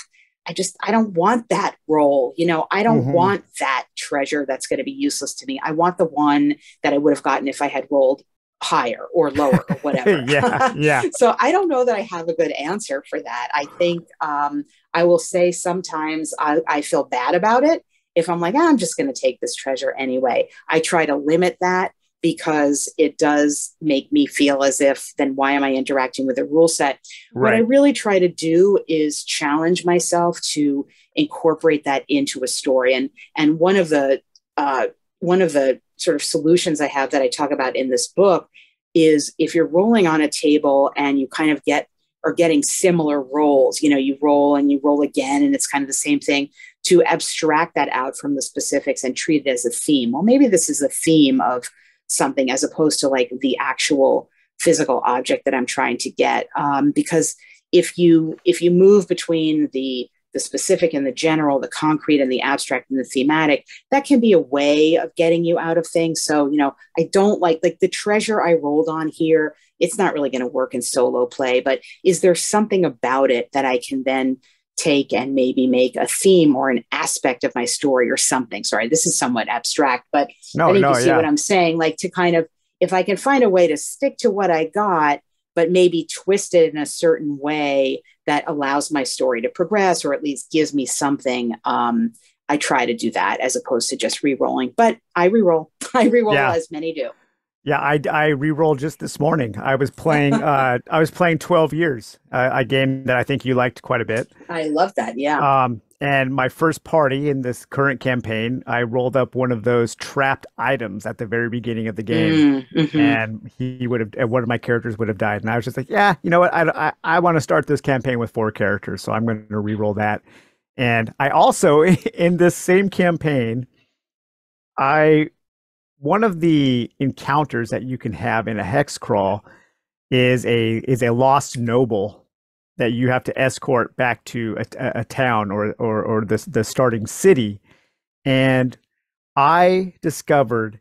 don't want that role. I don't want that treasure that's going to be useless to me. I want the one that I would have gotten if I had rolled higher or lower or whatever. Yeah. So I don't know that I have a good answer for that. I think I will say sometimes I feel bad about it. If I'm like, I'm just going to take this treasure anyway. I try to limit that because it does make me feel as if, then why am I interacting with a rule set? Right. What I really try to do is challenge myself to incorporate that into a story. And one of the sort of solutions I have that I talk about in this book is if you're rolling on a table and you kind of are getting similar rolls, you roll and you roll again, and it's kind of the same thing, to abstract that out from the specifics and treat it as a theme. Well, maybe this is the theme of something as opposed to like the actual physical object that I'm trying to get. Because if you move between the specific and the general, the concrete and the abstract and the thematic, that can be a way of getting you out of things. So, I don't like the treasure I rolled on here. It's not really going to work in solo play, but is there something about it that I can then take and maybe make a theme or an aspect of my story or something? Sorry, this is somewhat abstract, but I think you see what I'm saying, like to kind of, if I can find a way to stick to what I got, but maybe twist it in a certain way that allows my story to progress, or at least gives me something. I try to do that as opposed to just re-rolling, but I re-roll as many do. Yeah, I re-rolled just this morning. I was playing 12 Years, a game that I think you liked quite a bit. I love that, yeah. And my first party in this current campaign, I rolled up one of those trapped items at the very beginning of the game, and one of my characters would have died. And I was just like, yeah, you know what? I want to start this campaign with 4 characters, so I'm going to re-roll that. And I also, in this same campaign, one of the encounters that you can have in a hex crawl is a lost noble that you have to escort back to a town or the starting city. And I discovered,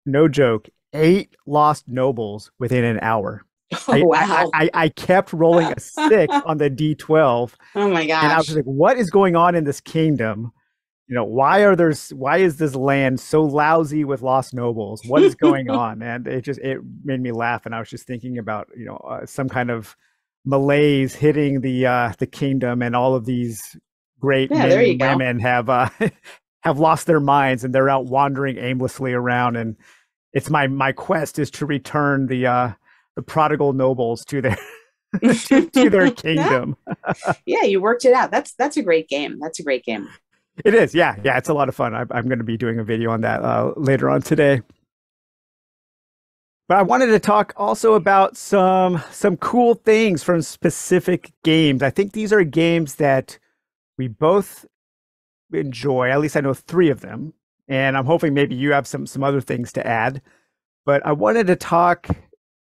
no joke, 8 lost nobles within an hour. Oh, wow. I kept rolling a 6 on the D12. Oh my gosh. And I was just like, what is going on in this kingdom? Why is this land so lousy with lost nobles? What is going on? And it made me laugh. And I was just thinking about, some kind of malaise hitting the kingdom, and all of these great men and women have lost their minds, and they're out wandering aimlessly around. And it's my quest is to return the prodigal nobles to their to their kingdom. Yeah, you worked it out. That's a great game. That's a great game. It is, yeah. It's a lot of fun. I'm going to be doing a video on that later on today. But I wanted to talk also about some cool things from specific games. I think these are games that we both enjoy. At least I know 3 of them, and I'm hoping maybe you have some other things to add. But I wanted to talk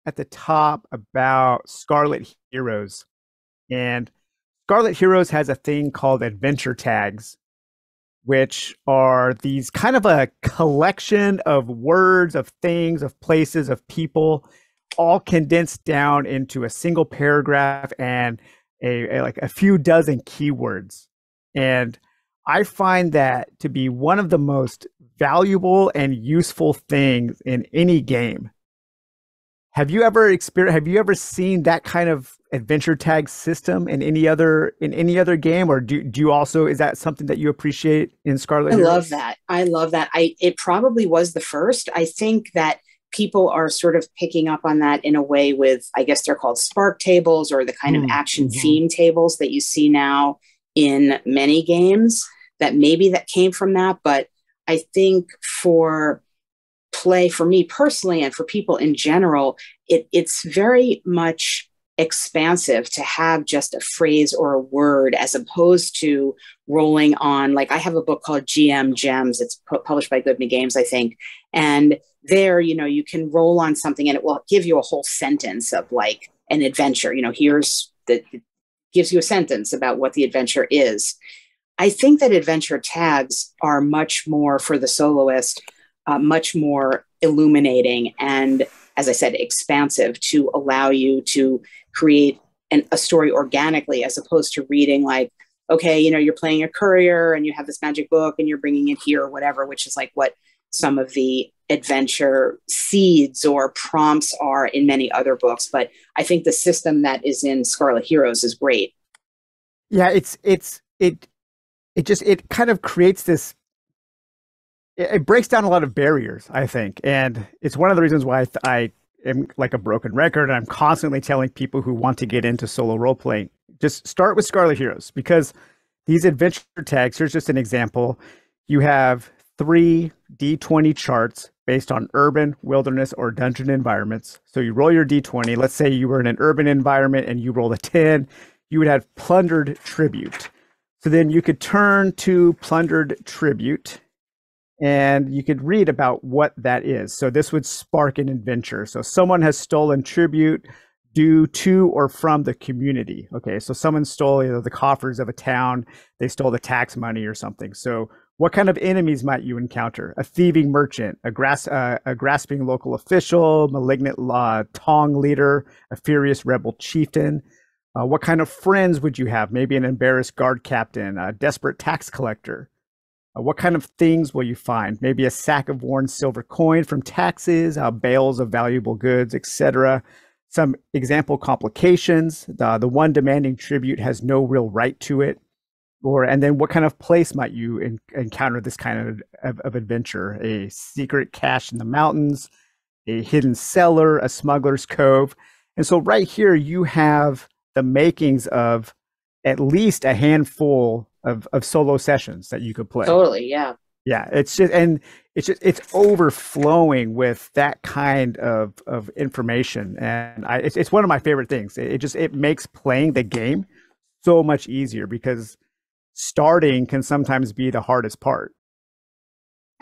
at the top about Scarlet Heroes. And Scarlet Heroes has a thing called adventure tags, which are these kind of a collection of words, of things, of places, of people, all condensed down into a single paragraph and a few dozen keywords. And I find that to be one of the most valuable and useful things in any game. Have you ever seen that kind of adventure tag system in any other game, or do you also, is that something that you appreciate in Scarlet Heroes? I love that. It probably was the first. I think that people are sort of picking up on that in a way with, I guess they're called spark tables, or the kind of action theme tables that you see now in many games, that maybe that came from that. But I think for play, for me personally, and for people in general, it's very much expansive to have just a phrase or a word, as opposed to rolling on, like, I have a book called GM Gems. It's published by Goodman Games, I think. And there, you can roll on something and it will give you a whole sentence of like an adventure. Here's the gives you a sentence about what the adventure is. I think that adventure tags are much more for the soloist, much more illuminating and, as I said, expansive to allow you to create a story organically, as opposed to reading like, okay, you're playing a courier and you have this magic book and you're bringing it here or whatever, which is like what some of the adventure seeds or prompts are in many other books. But I think the system that is in Scarlet Heroes is great. Yeah, it kind of creates this, it breaks down a lot of barriers, I think. And it's one of the reasons why I am like a broken record. And I'm constantly telling people who want to get into solo role playing, just start with Scarlet Heroes, because these adventure tags, here's just an example. You have 3 D20 charts based on urban, wilderness, or dungeon environments. So you roll your D20. Let's say you were in an urban environment and you rolled a 10. You would have plundered tribute. So then you could turn to plundered tribute and you could read about what that is. So this would spark an adventure. So someone has stolen tribute due to or from the community. Okay, so someone stole the coffers of a town, they stole the tax money or something. So what kind of enemies might you encounter? A thieving merchant, a grasping local official, malignant Tong leader, a furious rebel chieftain. What kind of friends would you have? Maybe an embarrassed guard captain, a desperate tax collector. What kind of things will you find? Maybe a sack of worn silver coin from taxes, bales of valuable goods, etc. Some example complications. The one demanding tribute has no real right to it. And then what kind of place might you encounter this kind of adventure? A secret cache in the mountains, a hidden cellar, a smuggler's cove. And so right here you have the makings of at least a handful of solo sessions that you could play. Totally, yeah. Yeah, it's overflowing with that kind of information, and it's one of my favorite things. It makes playing the game so much easier, because starting can sometimes be the hardest part.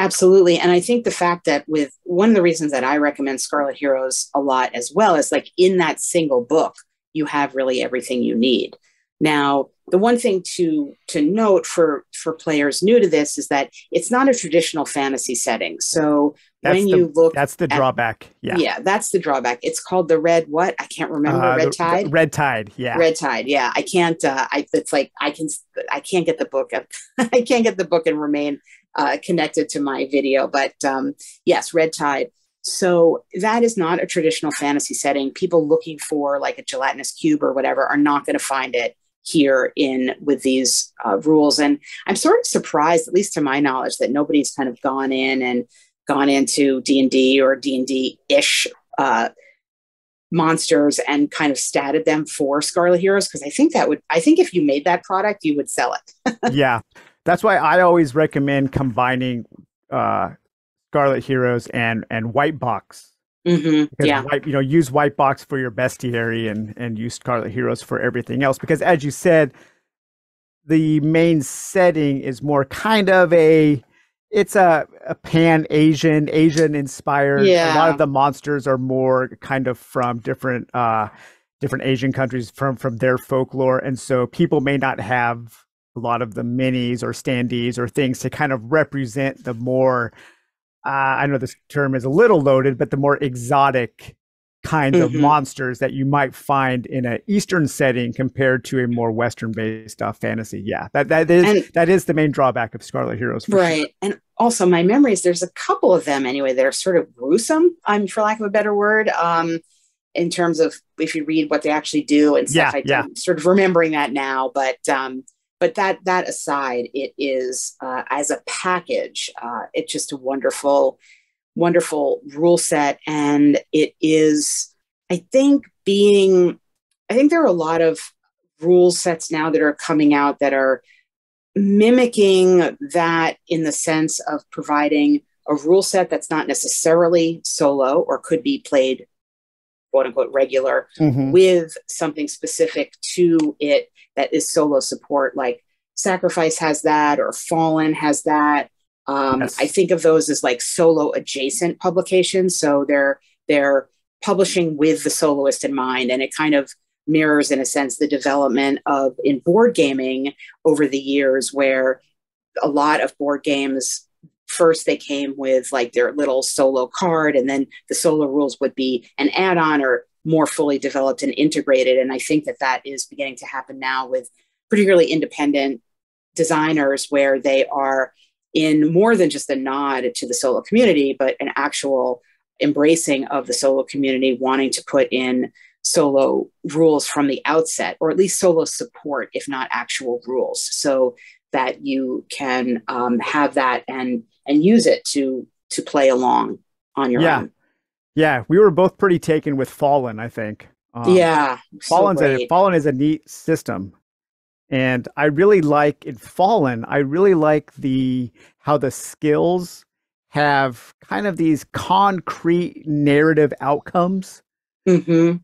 Absolutely. And I think the fact that with one of the reasons that I recommend Scarlet Heroes a lot as well is like in that single book, you have really everything you need. Now, the one thing to note for players new to this is that it's not a traditional fantasy setting. So that's the drawback. Yeah, that's the drawback. It's called the Red what? I can't remember. Red Tide. Red Tide. Yeah. Red Tide. Yeah. I can't. It's like I can't get the book. I can't get the book and remain connected to my video. But yes, Red Tide. So that is not a traditional fantasy setting. People looking for like a gelatinous cube or whatever are not going to find it here with these rules. And I'm sort of surprised, at least to my knowledge, that nobody's kind of gone into D&D or D&D-ish monsters and kind of statted them for Scarlet Heroes, because I think if you made that product, you would sell it. Yeah. That's why I always recommend combining Scarlet Heroes and White Box. Mm-hmm. Yeah. Use White Box for your bestiary and use Scarlet Heroes for everything else. Because as you said, the main setting is more kind of it's a Asian inspired. Yeah. A lot of the monsters are more kind of from different Asian countries from their folklore. And so people may not have a lot of the minis or standees or things to kind of represent the more, I know this term is a little loaded, but the more exotic kinds of monsters that you might find in an Eastern setting compared to a more Western-based fantasy. Yeah, that is the main drawback of Scarlet Heroes. Right. Sure. And also my memories, there's a couple of them anyway, that are sort of gruesome, for lack of a better word, in terms of if you read what they actually do and stuff. I'm sort of remembering that now, but that aside, it is as a package, it's just a wonderful rule set. And it is, I think there are a lot of rule sets now that are coming out that are mimicking that, in the sense of providing a rule set that's not necessarily solo or could be played quote unquote regular with something specific to it that is solo support. Like Sacrifice has that, or Fallen has that. Yes. I think of those as like solo adjacent publications. So they're publishing with the soloist in mind, and it kind of mirrors, in a sense, the development of in board gaming over the years, where a lot of board games first they came with like their little solo card, and then the solo rules would be an add-on or more fully developed and integrated. And I think that that is beginning to happen now with particularly independent designers, where they are in more than just a nod to the solo community, but an actual embracing of the solo community, wanting to put in solo rules from the outset, or at least solo support, if not actual rules, so that you can have that and use it to play along on your own. Yeah, we were both pretty taken with Fallen, I think. Yeah, so Fallen is a neat system. And I really like in Fallen, I really like how the skills have kind of these concrete narrative outcomes. Mm-hmm.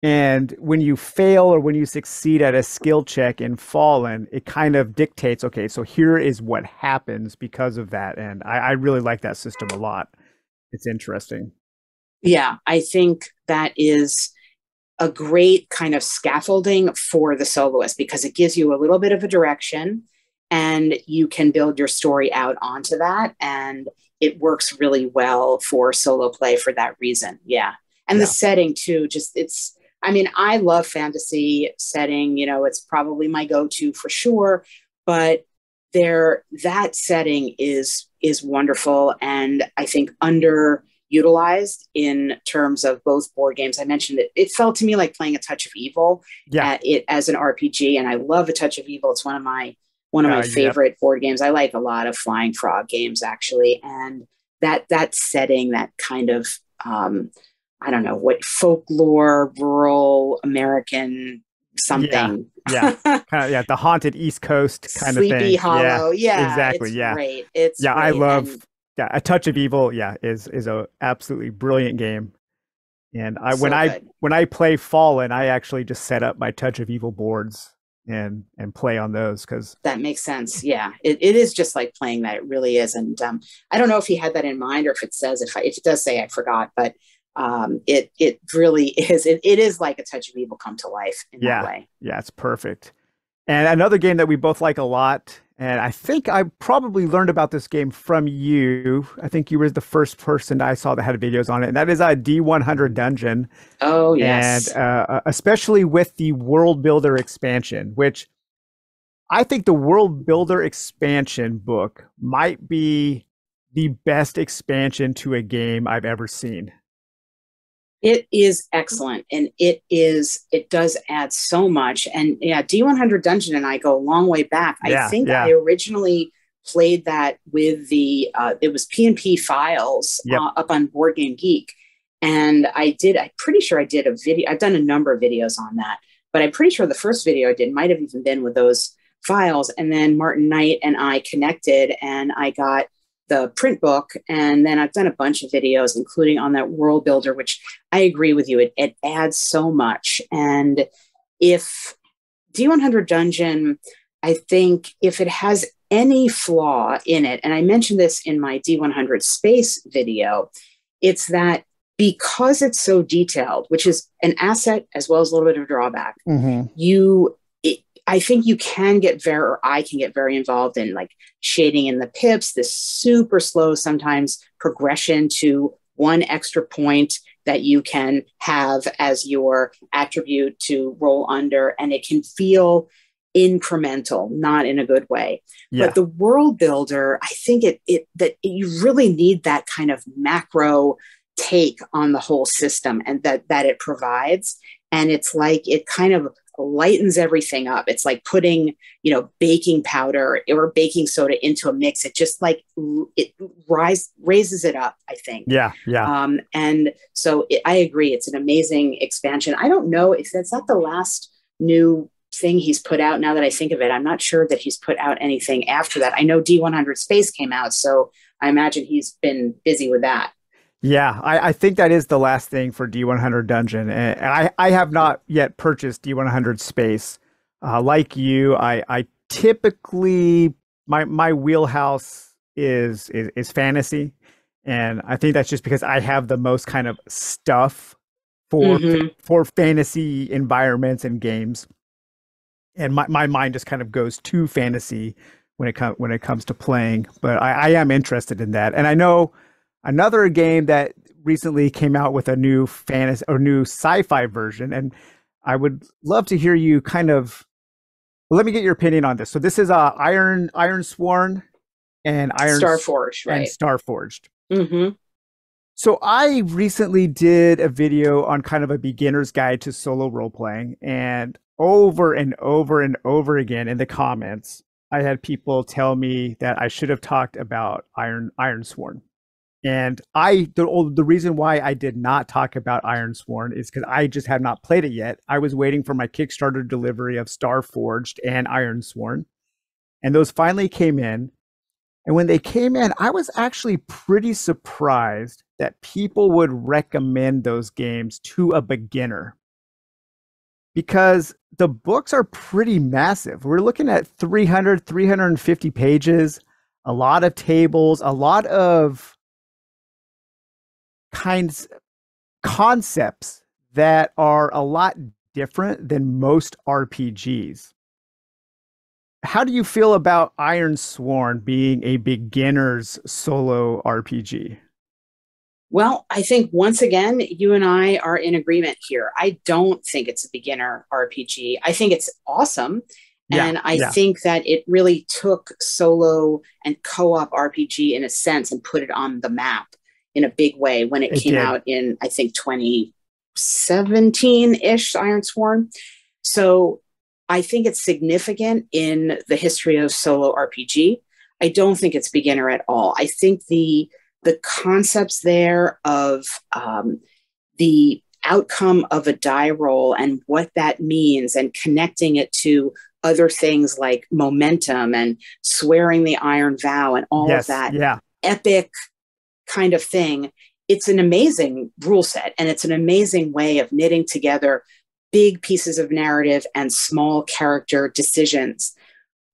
And when you fail or when you succeed at a skill check in Fallen, it kind of dictates, okay, so here is what happens because of that. And I really like that system a lot. It's interesting. Yeah, I think that is a great kind of scaffolding for the soloist, because it gives you a little bit of a direction and you can build your story out onto that. And it works really well for solo play for that reason. Yeah. And the setting too, I mean, I love fantasy setting, it's probably my go-to for sure, but that setting is wonderful. And I think underutilized in terms of both board games. I mentioned it felt to me like playing A Touch of Evil as an RPG. And I love A Touch of Evil. It's one of my favorite board games. I like a lot of Flying Frog games, actually. And that setting, that kind of, I don't know what, folklore, rural American something. Yeah. Kind of, the haunted East Coast kind of thing. Sleepy Hollow. Yeah. Exactly. It's great. It's great. I love A Touch of Evil, is a absolutely brilliant game. And when I play Fallen, I actually just set up my Touch of Evil boards and play on those, because that makes sense. Yeah, it is just like playing that. It really is. And I don't know if he had that in mind, or if it says, if it does say, I forgot, but it really is. It is like A Touch of Evil come to life in that way. Yeah, it's perfect. And another game that we both like a lot, and I think I probably learned about this game from you. I think you were the first person I saw that had videos on it, and that is a D100 Dungeon. Oh, yes. And especially with the World Builder expansion, which I think the World Builder expansion book might be the best expansion to a game I've ever seen. It is excellent, and it does add so much. And yeah, D100 Dungeon and I go a long way back. I think I originally played that with it was P&P Files up on Board Game Geek. And I'm pretty sure I did a video. I've done a number of videos on that, but I'm pretty sure the first video I did might have even been with those files. And then Martin Knight and I connected, and I got the print book, and then I've done a bunch of videos, including on that World Builder, which I agree with you. It adds so much. And if D100 Dungeon, I think if it has any flaw in it, and I mentioned this in my D100 Space video, it's that because it's so detailed, which is an asset as well as a little bit of a drawback, I think you can I can get very involved in like shading in the pips, this super slow, sometimes progression to one extra point that you can have as your attribute to roll under. And it can feel incremental, not in a good way. Yeah. But the World Builder, I think that you really need that kind of macro take on the whole system, and that it provides. And it's like, it kind of lightens everything up. It's like putting, baking powder or baking soda into a mix. It just like raises it up, I think. Yeah. And so I agree. It's an amazing expansion. I don't know if that's not the last new thing he's put out. Now that I think of it, I'm not sure that he's put out anything after that. I know D100 Space came out, so I imagine he's been busy with that. Yeah, I think that is the last thing for D100 Dungeon. And I have not yet purchased D100 Space. Like you, I typically, my wheelhouse is fantasy. And I think that's just because I have the most kind of stuff for Hmm. for fantasy environments and games. And my mind just kind of goes to fantasy when it comes to playing. But I am interested in that. And I know another game that recently came out with a new fantasy or new sci-fi version, and I would love to hear you kind of let me get your opinion on this. So this is Iron Sworn and Starforged, and right? Starforged. Hmm. So I recently did a video on kind of a beginner's guide to solo role playing, and over and over and over again in the comments, I had people tell me that I should have talked about Ironsworn. And the reason why I did not talk about Ironsworn is because I just have not played it yet. I was waiting for my Kickstarter delivery of Starforged and Ironsworn, and those finally came in. And when they came in, I was actually pretty surprised that people would recommend those games to a beginner because the books are pretty massive. We're looking at 300, 350 pages, a lot of tables, a lot of kinds concepts that are a lot different than most RPGs. How do you feel about Iron Sworn being a beginner's solo RPG? Well, I think once again, you and I are in agreement here. I don't think it's a beginner RPG. I think it's awesome. Yeah, And I yeah, think that it really took solo and co op RPG in a sense and put it on the map in a big way when it it came did. out in, I think, 2017 ish, Iron Sworn. So I think it's significant in the history of solo RPG. I don't think it's beginner at all. I think the concepts there of the outcome of a die roll and what that means and connecting it to other things like momentum and swearing the iron vow and all of Yes, that yeah, epic kind of thing. It's an amazing rule set and it's an amazing way of knitting together big pieces of narrative and small character decisions.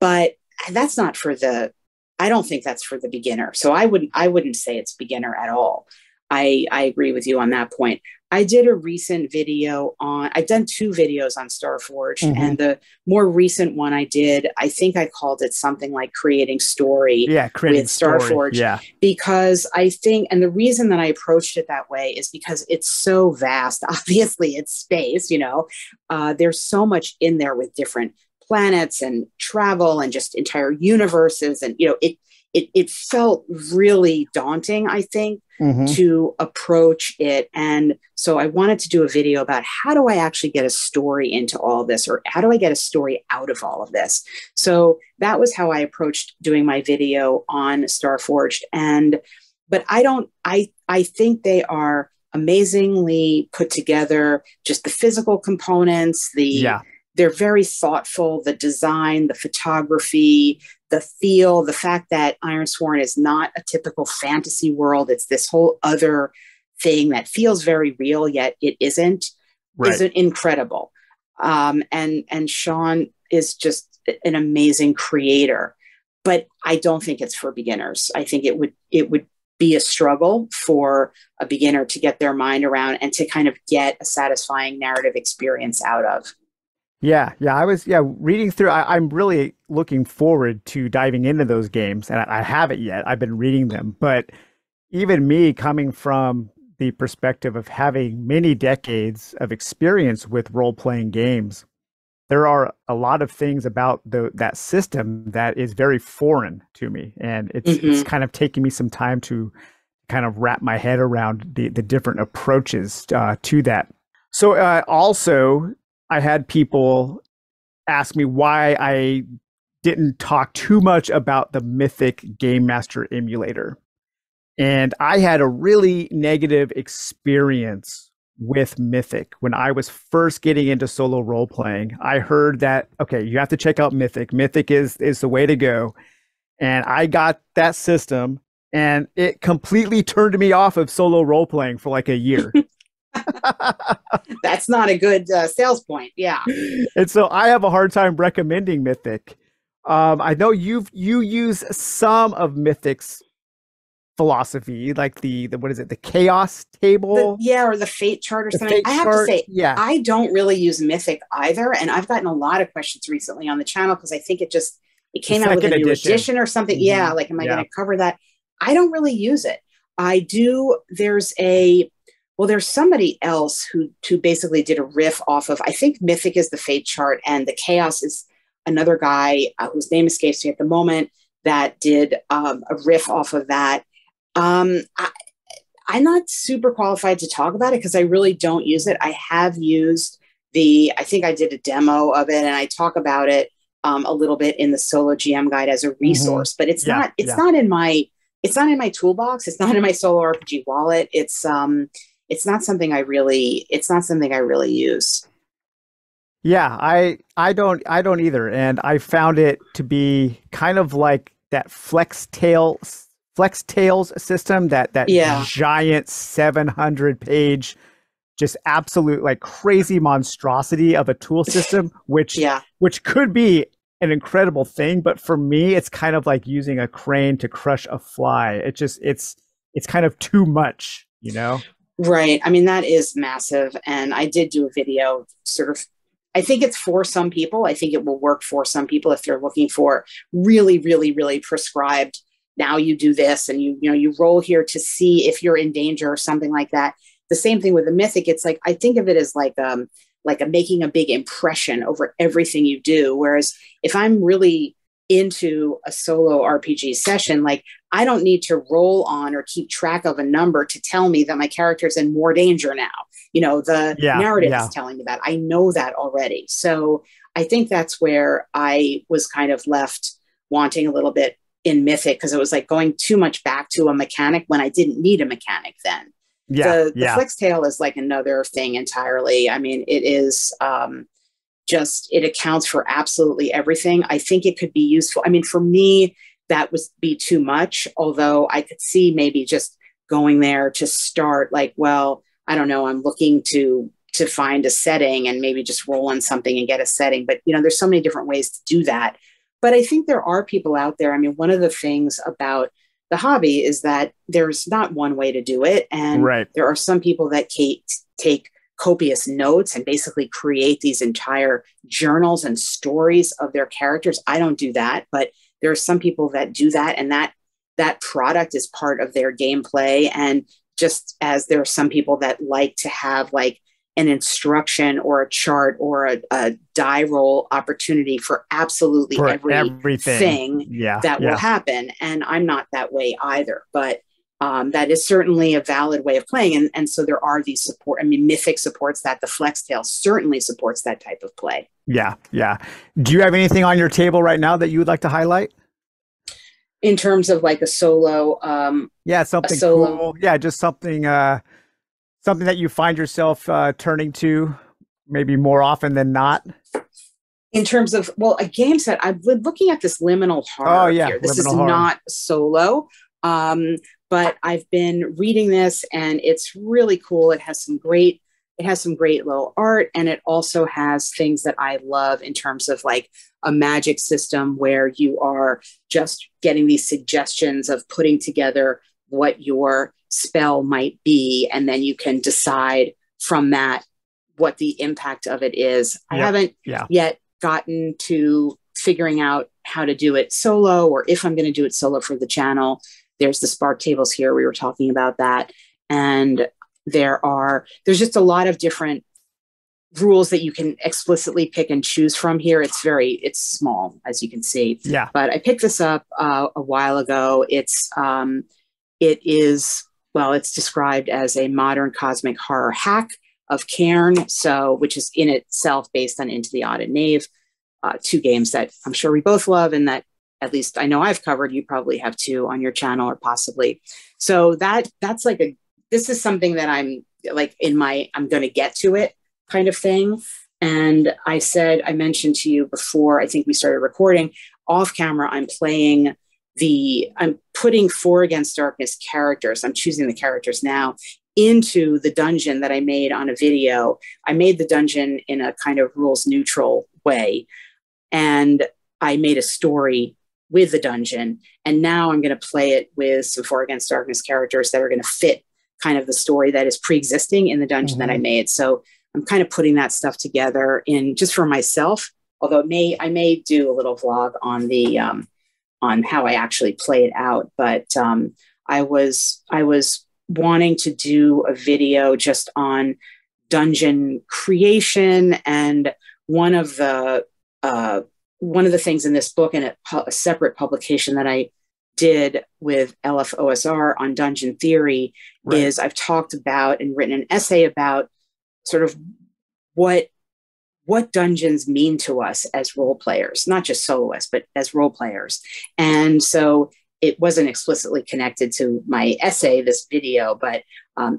But that's not for the I don't think that's for the beginner. So I wouldn't say it's beginner at all. I agree with you on that point. I did a recent video on I've done two videos on Starforged, hmm and the more recent one I did, I think I called it something like creating story yeah. Creating with story. Starforged, Yeah, because I think, and the reason that I approached it that way is because it's so vast. Obviously, it's space, there's so much in there with different planets and travel and just entire universes, and it felt really daunting, I think, hmm to approach it. And so I wanted to do a video about how do I actually get a story into all this, or how do I get a story out of all of this. So that was how I approached doing my video on Starforged. And but I think they are amazingly put together, just the physical components, yeah, they're very thoughtful, the design, the photography, the feel, the fact that Iron Sworn is not a typical fantasy world. It's this whole other thing that feels very real, yet it isn't, is right. incredible. And Sean is just an amazing creator. But I don't think it's for beginners. I think it would be a struggle for a beginner to get their mind around and to kind of get a satisfying narrative experience out of. Yeah, yeah. I was reading through. I'm really looking forward to diving into those games, and I haven't yet. I've been reading them, but even me coming from the perspective of having many decades of experience with role-playing games, there are a lot of things about that system that is very foreign to me, and it's Mm-hmm. kind of taking me some time to kind of wrap my head around the different approaches to that. So also, I had people ask me why I didn't talk too much about the Mythic Game Master emulator. And I had a really negative experience with Mythic when I was first getting into solo role playing. I heard that okay, you have to check out Mythic. Mythic is the way to go. And I got that system and it completely turned me off of solo role playing for like a year. That's not a good sales point. Yeah. And so I have a hard time recommending Mythic. I know you use some of Mythic's philosophy, like the what is it, the chaos table, or the fate chart or the something. fate I have to chart. say, Yeah, I don't really use Mythic either, and I've gotten a lot of questions recently on the channel because I think it the came out with a second new edition. edition or something. Hmm. Yeah, like am I going Yeah. to cover that? I don't really use it. I do. There's somebody else who basically did a riff off of. I think Mythic is the fate chart, and the chaos is another guy whose name escapes me at the moment that did a riff off of that. I'm not super qualified to talk about it because I really don't use it. I have used I think I did a demo of it and I talk about it a little bit in the solo GM guide as a Hmm. resource, but Yeah. it's Yeah. not in my toolbox. It's not in my solo RPG wallet. It's not something it's not something I really use. Yeah, I don't either, and I found it to be kind of like that Flex Tails system, that Yeah. giant 700 page, just absolute like crazy monstrosity of a tool system, Yeah. which could be an incredible thing, but for me, it's kind of like using a crane to crush a fly. It's kind of too much, you know? Right. I mean, that is massive. And I did do a video sort of, I think it's for some people. I think it will work for some people if they're looking for really, really, really prescribed. Now you do this and you roll here to see if you're in danger or something like that. The same thing with the Mythic. It's like, I think of it as like a making a big impression over everything you do. Whereas if I'm really into a solo RPG session, like I don't need to roll on or keep track of a number to tell me that my character's in more danger now. The Yeah, narrative is yeah. telling me that. I know that already. So I think that's where I was kind of left wanting a little bit in Mythic because it was like going too much back to a mechanic when I didn't need a mechanic then. Yeah, The yeah. flex tail is like another thing entirely. I mean, it is just it accounts for absolutely everything. I think it could be useful. I mean, for me, that would be too much. Although I could see maybe just going there to start, like, well, I don't know, I'm looking to find a setting and maybe just roll on something and get a setting. But there's so many different ways to do that. But I think there are people out there. I mean, one of the things about the hobby is that there's not one way to do it, and Right. there are some people that take copious notes and basically create these entire journals and stories of their characters. I don't do that, but there are some people that do that, and that product is part of their gameplay. And just as there are some people that like to have like an instruction or a chart or a die roll opportunity for absolutely For everything. everything Yeah, that will yeah. happen. And I'm not that way either, but that is certainly a valid way of playing. And so there are these support. I mean, Mythic supports that. The Flex Tail certainly supports that type of play. Yeah, yeah. Do you have anything on your table right now that you would like to highlight? In terms of like Yeah, a something solo, cool. Yeah, just something that you find yourself turning to maybe more often than not. in terms of, well, a game set, I've been looking at this liminal Oh horror yeah, here. This is liminal horror. not solo, but I've been reading this and it's really cool. It has some great little art, and it also has things that I love in terms of like a magic system where you are just getting these suggestions of putting together what your spell might be, and then you can decide from that what the impact of it is. I Yep. haven't Yeah. yet gotten to figuring out how to do it solo, or if I'm going to do it solo for the channel. There's the spark tables here. We were talking about that. And there's just a lot of different rules that you can explicitly pick and choose from here. It's small, as you can see. Yeah. But I picked this up a while ago. It's described as a modern cosmic horror hack of Cairn, which is in itself based on Into the Odd and Knave, two games that I'm sure we both love, and that at least I know I've covered. You probably have too on your channel, or possibly. So that's like this is something that I'm like I'm going to get to it kind of thing. And I mentioned to you before, I think we started recording off camera, I'm putting 4 Against Darkness characters. I'm choosing the characters now into the dungeon that I made on a video. I made the dungeon in a kind of rules neutral way. And I made a story with the dungeon. And now I'm going to play it with some For Against Darkness characters that are going to fit kind of the story that is pre-existing in the dungeon that I made. So I'm kind of putting that stuff together in just for myself. Although I may do a little vlog on the on how I actually play it out. But I was wanting to do a video just on dungeon creation, and one of the things in this book and a separate publication that I did with LFOSR on dungeon theory is I've talked about and written an essay about sort of what dungeons mean to us as role players, not just soloists, but as role players. And so it wasn't explicitly connected to my essay, this video, but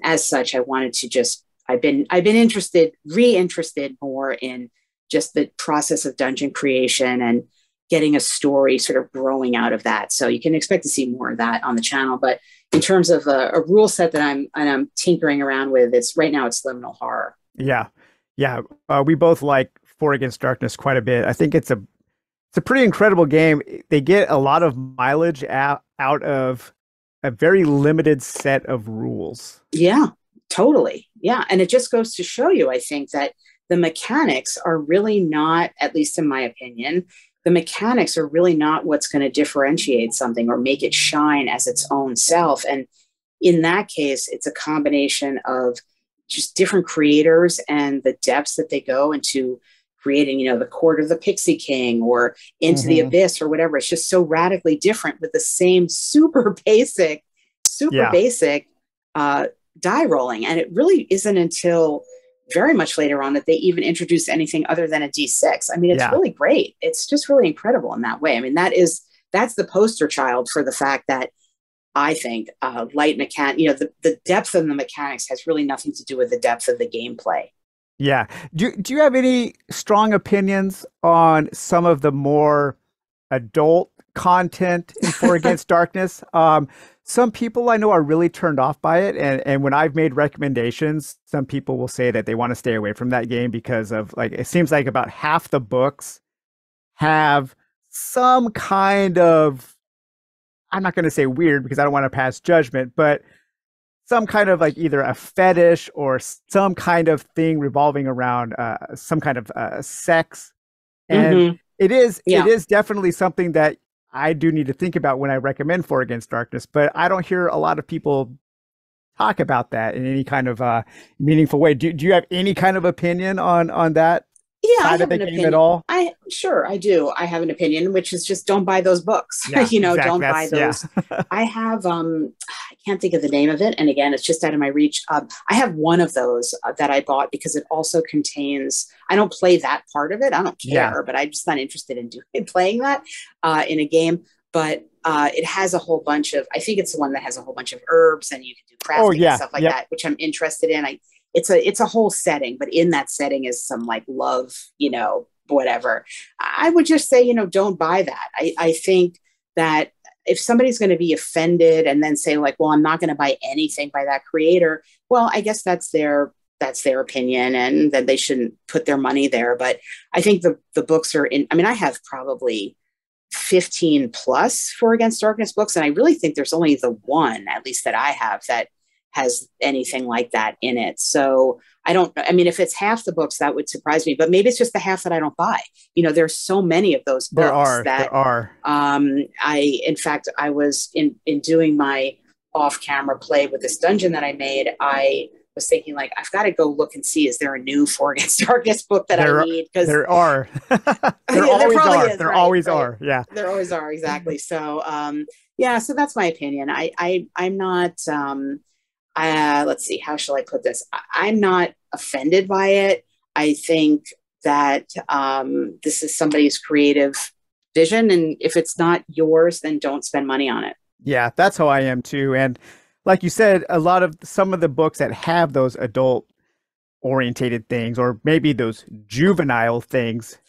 as such, I wanted to just, I've been reinterested more in just the process of dungeon creation and getting a story sort of growing out of that. So you can expect to see more of that on the channel. But in terms of a rule set that I'm tinkering around with, right now it's liminal horror. Yeah. Yeah. We both like For Against Darkness quite a bit. I think it's a pretty incredible game. They get a lot of mileage out of a very limited set of rules. Yeah, totally. Yeah. And it just goes to show you, I think, that the mechanics are really not, at least in my opinion, the mechanics are really not what's going to differentiate something or make it shine as its own self. And in that case, it's a combination of just different creators and the depths that they go into creating, the Court of the Pixie King or Into the Abyss or whatever. It's just so radically different with the same super basic die rolling. And it really isn't until very much later on that they even introduce anything other than a D6. I mean, it's really great. It's just really incredible in that way. I mean, that's the poster child for the fact that I think light the depth of the mechanics has really nothing to do with the depth of the gameplay. Yeah. Do you have any strong opinions on some of the more adult content in For Against Darkness? Some people I know are really turned off by it, and when I've made recommendations, some people will say that they want to stay away from that game because of, like, it seems like about half the books have some kind of, I'm not going to say weird because I don't want to pass judgment, but some kind of like either a fetish or some kind of thing revolving around some kind of sex. And it is definitely something that I do need to think about when I recommend For Against Darkness, but I don't hear a lot of people talk about that in any kind of meaningful way. Do you have any kind of opinion on that? Yeah, I have an opinion at all. Sure, I do. I have an opinion, which is just don't buy those books. Yeah, exactly. Don't buy those. Yeah. I have, I can't think of the name of it. And again, it's just out of my reach. I have one of those that I bought because it also contains, I don't play that part of it. I don't care, but I'm just not interested in playing that in a game. But it has a whole bunch of, I think it's the one that has a whole bunch of herbs and you can do crafting and stuff like that, which I'm interested in. It's a whole setting, but in that setting is some like love, whatever. I would just say, don't buy that. I think that if somebody's going to be offended and then say like, well, I'm not going to buy anything by that creator, well, I guess that's their opinion and that they shouldn't put their money there. But I think the books are I have probably 15 plus For Against Darkness books. And I really think there's only the one, at least that I have, that has anything like that in it. So if it's half the books, that would surprise me, but maybe it's just the half that I don't buy. There's so many of those books there are. In fact, I was in doing my off-camera play with this dungeon that I made. I was thinking like, I've got to go look and see, is there a new For Against Darkness book that I need? Because there are. There always are. There always are. Yeah. There always are. Exactly. So, so that's my opinion. I'm not, let's see, how shall I put this? I'm not offended by it. I think that this is somebody's creative vision. And if it's not yours, then don't spend money on it. Yeah, that's how I am too. And like you said, some of the books that have those adult orientated things, or maybe those juvenile things,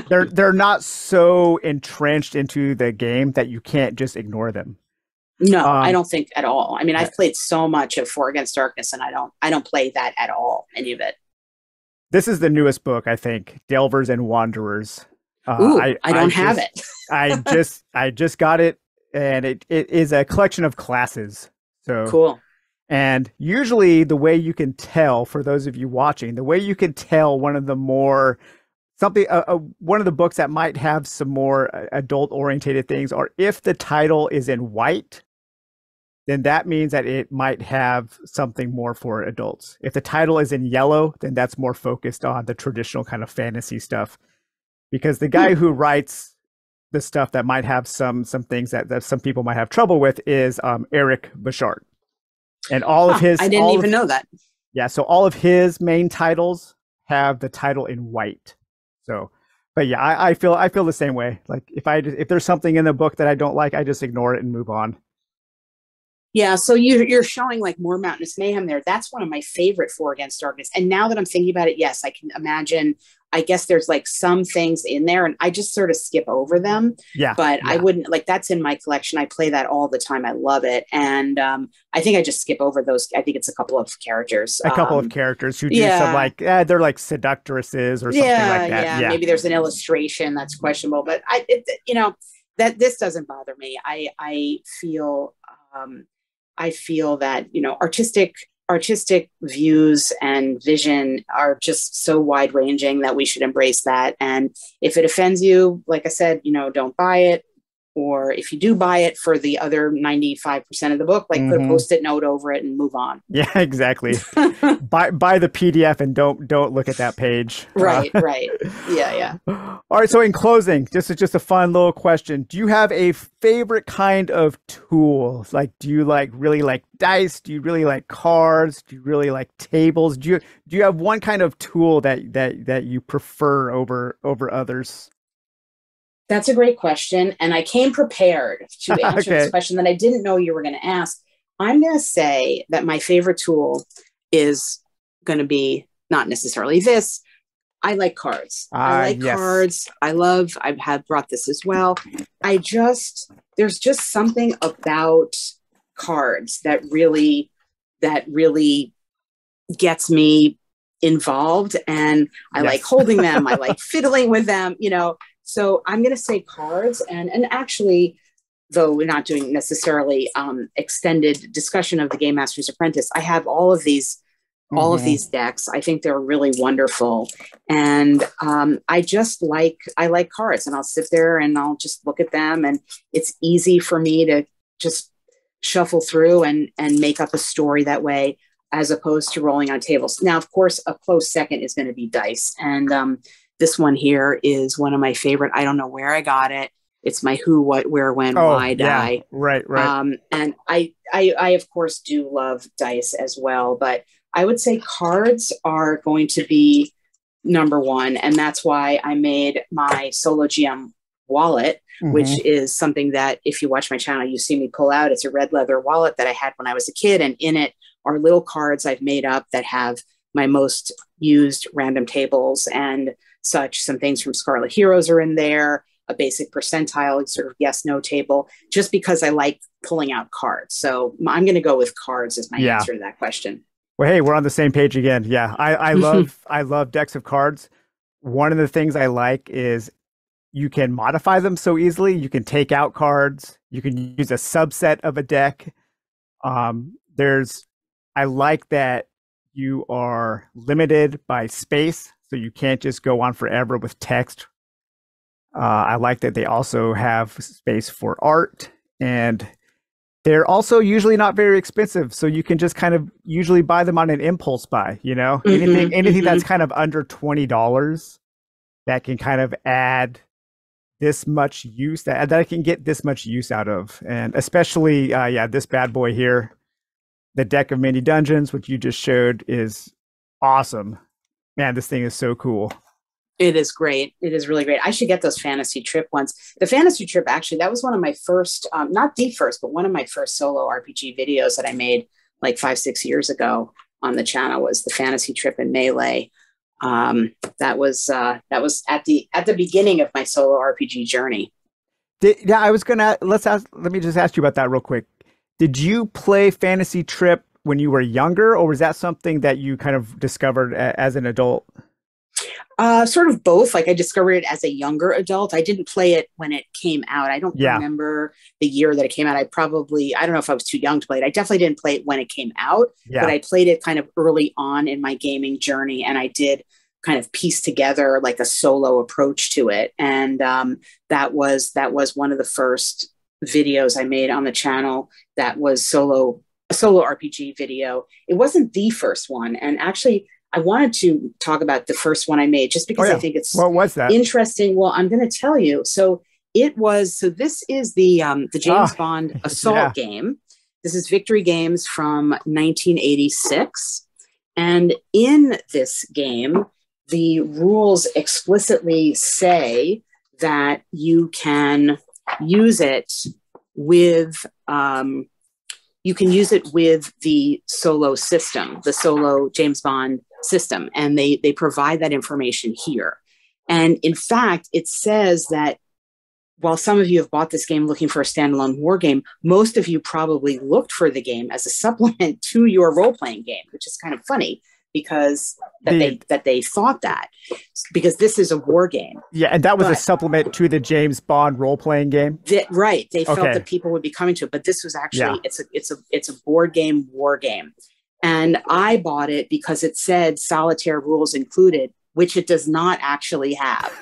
they're not so entrenched into the game that you can't just ignore them. No, I don't think at all. I mean, I've played so much of For Against Darkness, and I don't play that at all, any of it. This is the newest book, I think, Delvers and Wanderers. Ooh, I I don't have just it. I just got it, and it is a collection of classes. So, Cool. and usually the way you can tell, for those of you watching, the way you can tell one of the more something one of the books that might have some more adult orientated things, or if the title is in white, then that means that it might have something more for adults. If the title is in yellow, then that's more focused on the traditional kind of fantasy stuff. Because the Hmm. guy who writes the stuff that might have some things that some people might have trouble with is Eric Bouchard. And Huh, I didn't even know that. yeah, so all of his main titles have the title in white. So, but yeah, I feel the same way. Like if there's something in the book that I don't like, I just ignore it and move on. Yeah, so you're showing like more Mountainous Mayhem there. That's one of my favorite For Against Darkness. And now that I'm thinking about it, yes, I can imagine. I guess there's like some things in there, and I just sort of skip over them. Yeah, But I yeah, wouldn't like that's in my collection. I play that all the time. I love it, and I think I just skip over those. I think it's a couple of characters. a couple of characters who do some Yeah, like they're like seductresses or something yeah, like that. yeah. Yeah, Maybe there's an illustration that's questionable, but that this doesn't bother me. I feel I feel that artistic views and vision are just so wide ranging that we should embrace that. And if it offends you, like I said, don't buy it. Or if you do buy it for the other 95% of the book, like put a hmm, post-it note over it and move on. yeah, exactly. Buy the PDF and don't look at that page. Right, right. Yeah, yeah. All right. So in closing, just a fun little question. Do you have a favorite kind of tool? Like, do you really like dice? Do you really like cards? Do you really like tables? Do you have one kind of tool that you prefer over others? That's a great question. And I came prepared to answer this Okay. question that I didn't know you were going to ask. I'm going to say that my favorite tool is going to be not necessarily this. I like cards. I like Yes. cards. I have brought this as well. There's just something about cards that really gets me involved. And I like Yes. holding them. I like fiddling with them. So I'm going to say cards. And actually, though we're not doing necessarily extended discussion of the Game Master's Apprentice, I have all of these Hmm. decks. I think they're really wonderful, and I like cards, and I'll sit there and I'll just look at them, and it's easy for me to just shuffle through and make up a story that way, as opposed to rolling on tables. Now, of course, a close second is going to be dice, and this one here is one of my favorite. I don't know where I got it. It's my who, what, where, when, Oh, why yeah. die. Right, right. And I of course do love dice as well, but I would say cards are going to be number one, and that's why I made my solo GM wallet, Hmm. which is something that if you watch my channel, you see me pull out. It's a red leather wallet that I had when I was a kid, and in it are little cards I've made up that have my most used random tables and such. Some things from Scarlet Heroes are in there, a basic percentile sort of yes no table, just because I like pulling out cards. So I'm going to go with cards as my Yeah. answer to that question. Well, hey, we're on the same page again. Yeah, I love decks of cards. One of the things I like is you can modify them so easily. You can take out cards. You can use a subset of a deck. There's I like that you are limited by space, so you can't just go on forever with text. I like that they also have space for art, and they're also usually not very expensive, so you can just kind of usually buy them on an impulse buy, Mm-hmm, anything mm-hmm. that's kind of under $20 that can kind of add this much use that I can get this much use out of. And especially yeah, this bad boy here, the deck of mini dungeons, which you just showed, is awesome. Man, this thing is so cool. It is great. It is really great. I should get those fantasy trip ones. The fantasy trip, actually, that was one of my first, not the first, but one of my first solo RPG videos that I made like 5, 6 years ago on the channel was the fantasy trip in Melee. That was at the beginning of my solo RPG journey. Yeah, I was gonna let me just ask you about that real quick. Did you play Fantasy Trip when you were younger, or was that something that you kind of discovered as an adult? Sort of both. Like I discovered it as a younger adult. I didn't play it when it came out. I don't Yeah, remember the year that it came out. I don't know if I was too young to play it. I definitely didn't play it when it came out, but yeah. I played it kind of early on in my gaming journey, and I did kind of piece together like a solo approach to it. And that was one of the first videos I made on the channel that was a solo RPG video. It wasn't the first one, and actually I wanted to talk about the first one I made just Oh because I yeah. think it's What was that? interesting. Well, I'm going to tell you. So this is the James Ah, Bond yeah. assault game. This is Victory Games from 1986, and in this game, the rules explicitly say that you can use it with the solo system, the solo James Bond system, and they provide that information here. And in fact, it says that while some of you have bought this game looking for a standalone war game, most of you probably looked for the game as a supplement to your role playing game, which is kind of funny because they thought that because this is a war game. Yeah, and that was a But supplement to the James Bond role playing game. right, they felt Okay. that people would be coming to it, but this was Yeah. actually it's a board game war game, and I bought it because it said solitaire rules included, which it does not actually have.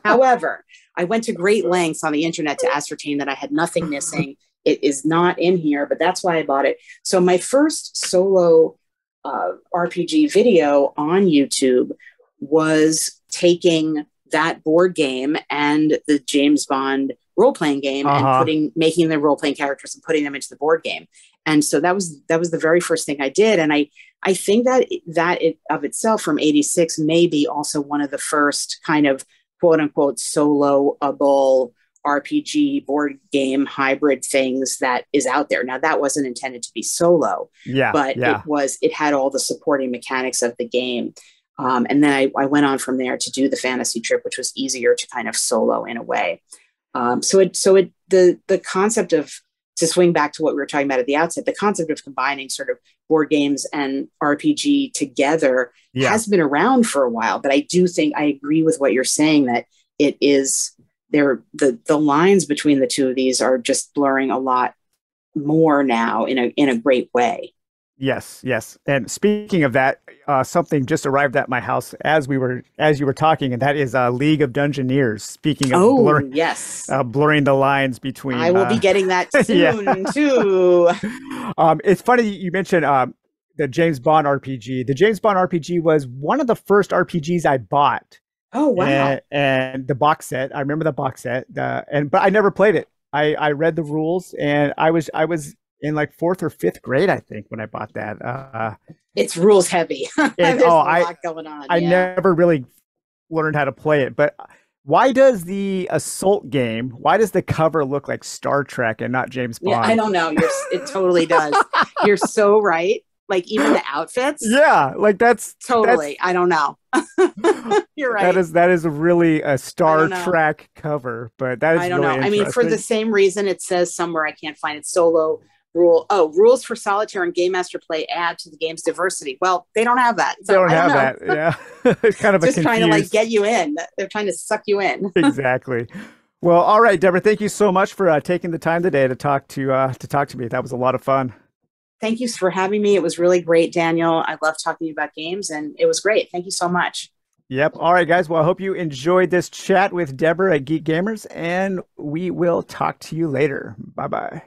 However, I went to great lengths on the internet to ascertain that I had nothing missing. It is not in here, but that's why I bought it. So my first solo RPG video on YouTube was taking that board game and the James Bond role playing game and making the role playing characters and putting them into the board game. And so that was the very first thing I did. And I think that it of itself from 86 may be also one of the first kind of quote unquote soloable RPG board game hybrid things that is out there. Now that wasn't intended to be solo, but it had all the supporting mechanics of the game. And then I went on from there to do the fantasy trip, which was easier to kind of solo in a way. The concept of, to swing back to what we were talking about at the outset, the concept of combining sort of board games and RPG together has been around for a while. But I do think I agree with what you're saying that it is there. The lines between the two of these are just blurring a lot more now in a great way. Yes, yes. And speaking of that, something just arrived at my house as you were talking, and that is League of Dungeoneers. Speaking of yes, blurring the lines between. I will be getting that soon too. It's funny you mentioned the James Bond RPG. The James Bond RPG was one of the first RPGs I bought. Oh wow! And the box set, I remember the box set. But I never played it. I read the rules, and I was in like 4th or 5th grade, I think, when I bought that. It's rules heavy. There's a lot going on. I never really learned how to play it. But why does the assault game, why does the cover look like Star Trek and not James Bond? Yeah, I don't know. It totally does. You're so right. Like even the outfits. Yeah, like that's I don't know. You're right. That is really a Star Trek cover, but that is I don't really know. I mean, for the same reason it says somewhere, I can't find it, solo rules for solitaire and game master play add to the game's diversity. Well, they don't have that. So they don't have that. Yeah. It's kind of just trying to like get you in. They're trying to suck you in. Exactly. Well, all right, Deborah, thank you so much for taking the time today to talk to me. That was a lot of fun. Thank you for having me. It was really great, Daniel. I love talking about games, and it was great. Thank you so much. Yep. All right, guys. Well, I hope you enjoyed this chat with Deborah at Geek Gamers, and we will talk to you later. Bye-bye.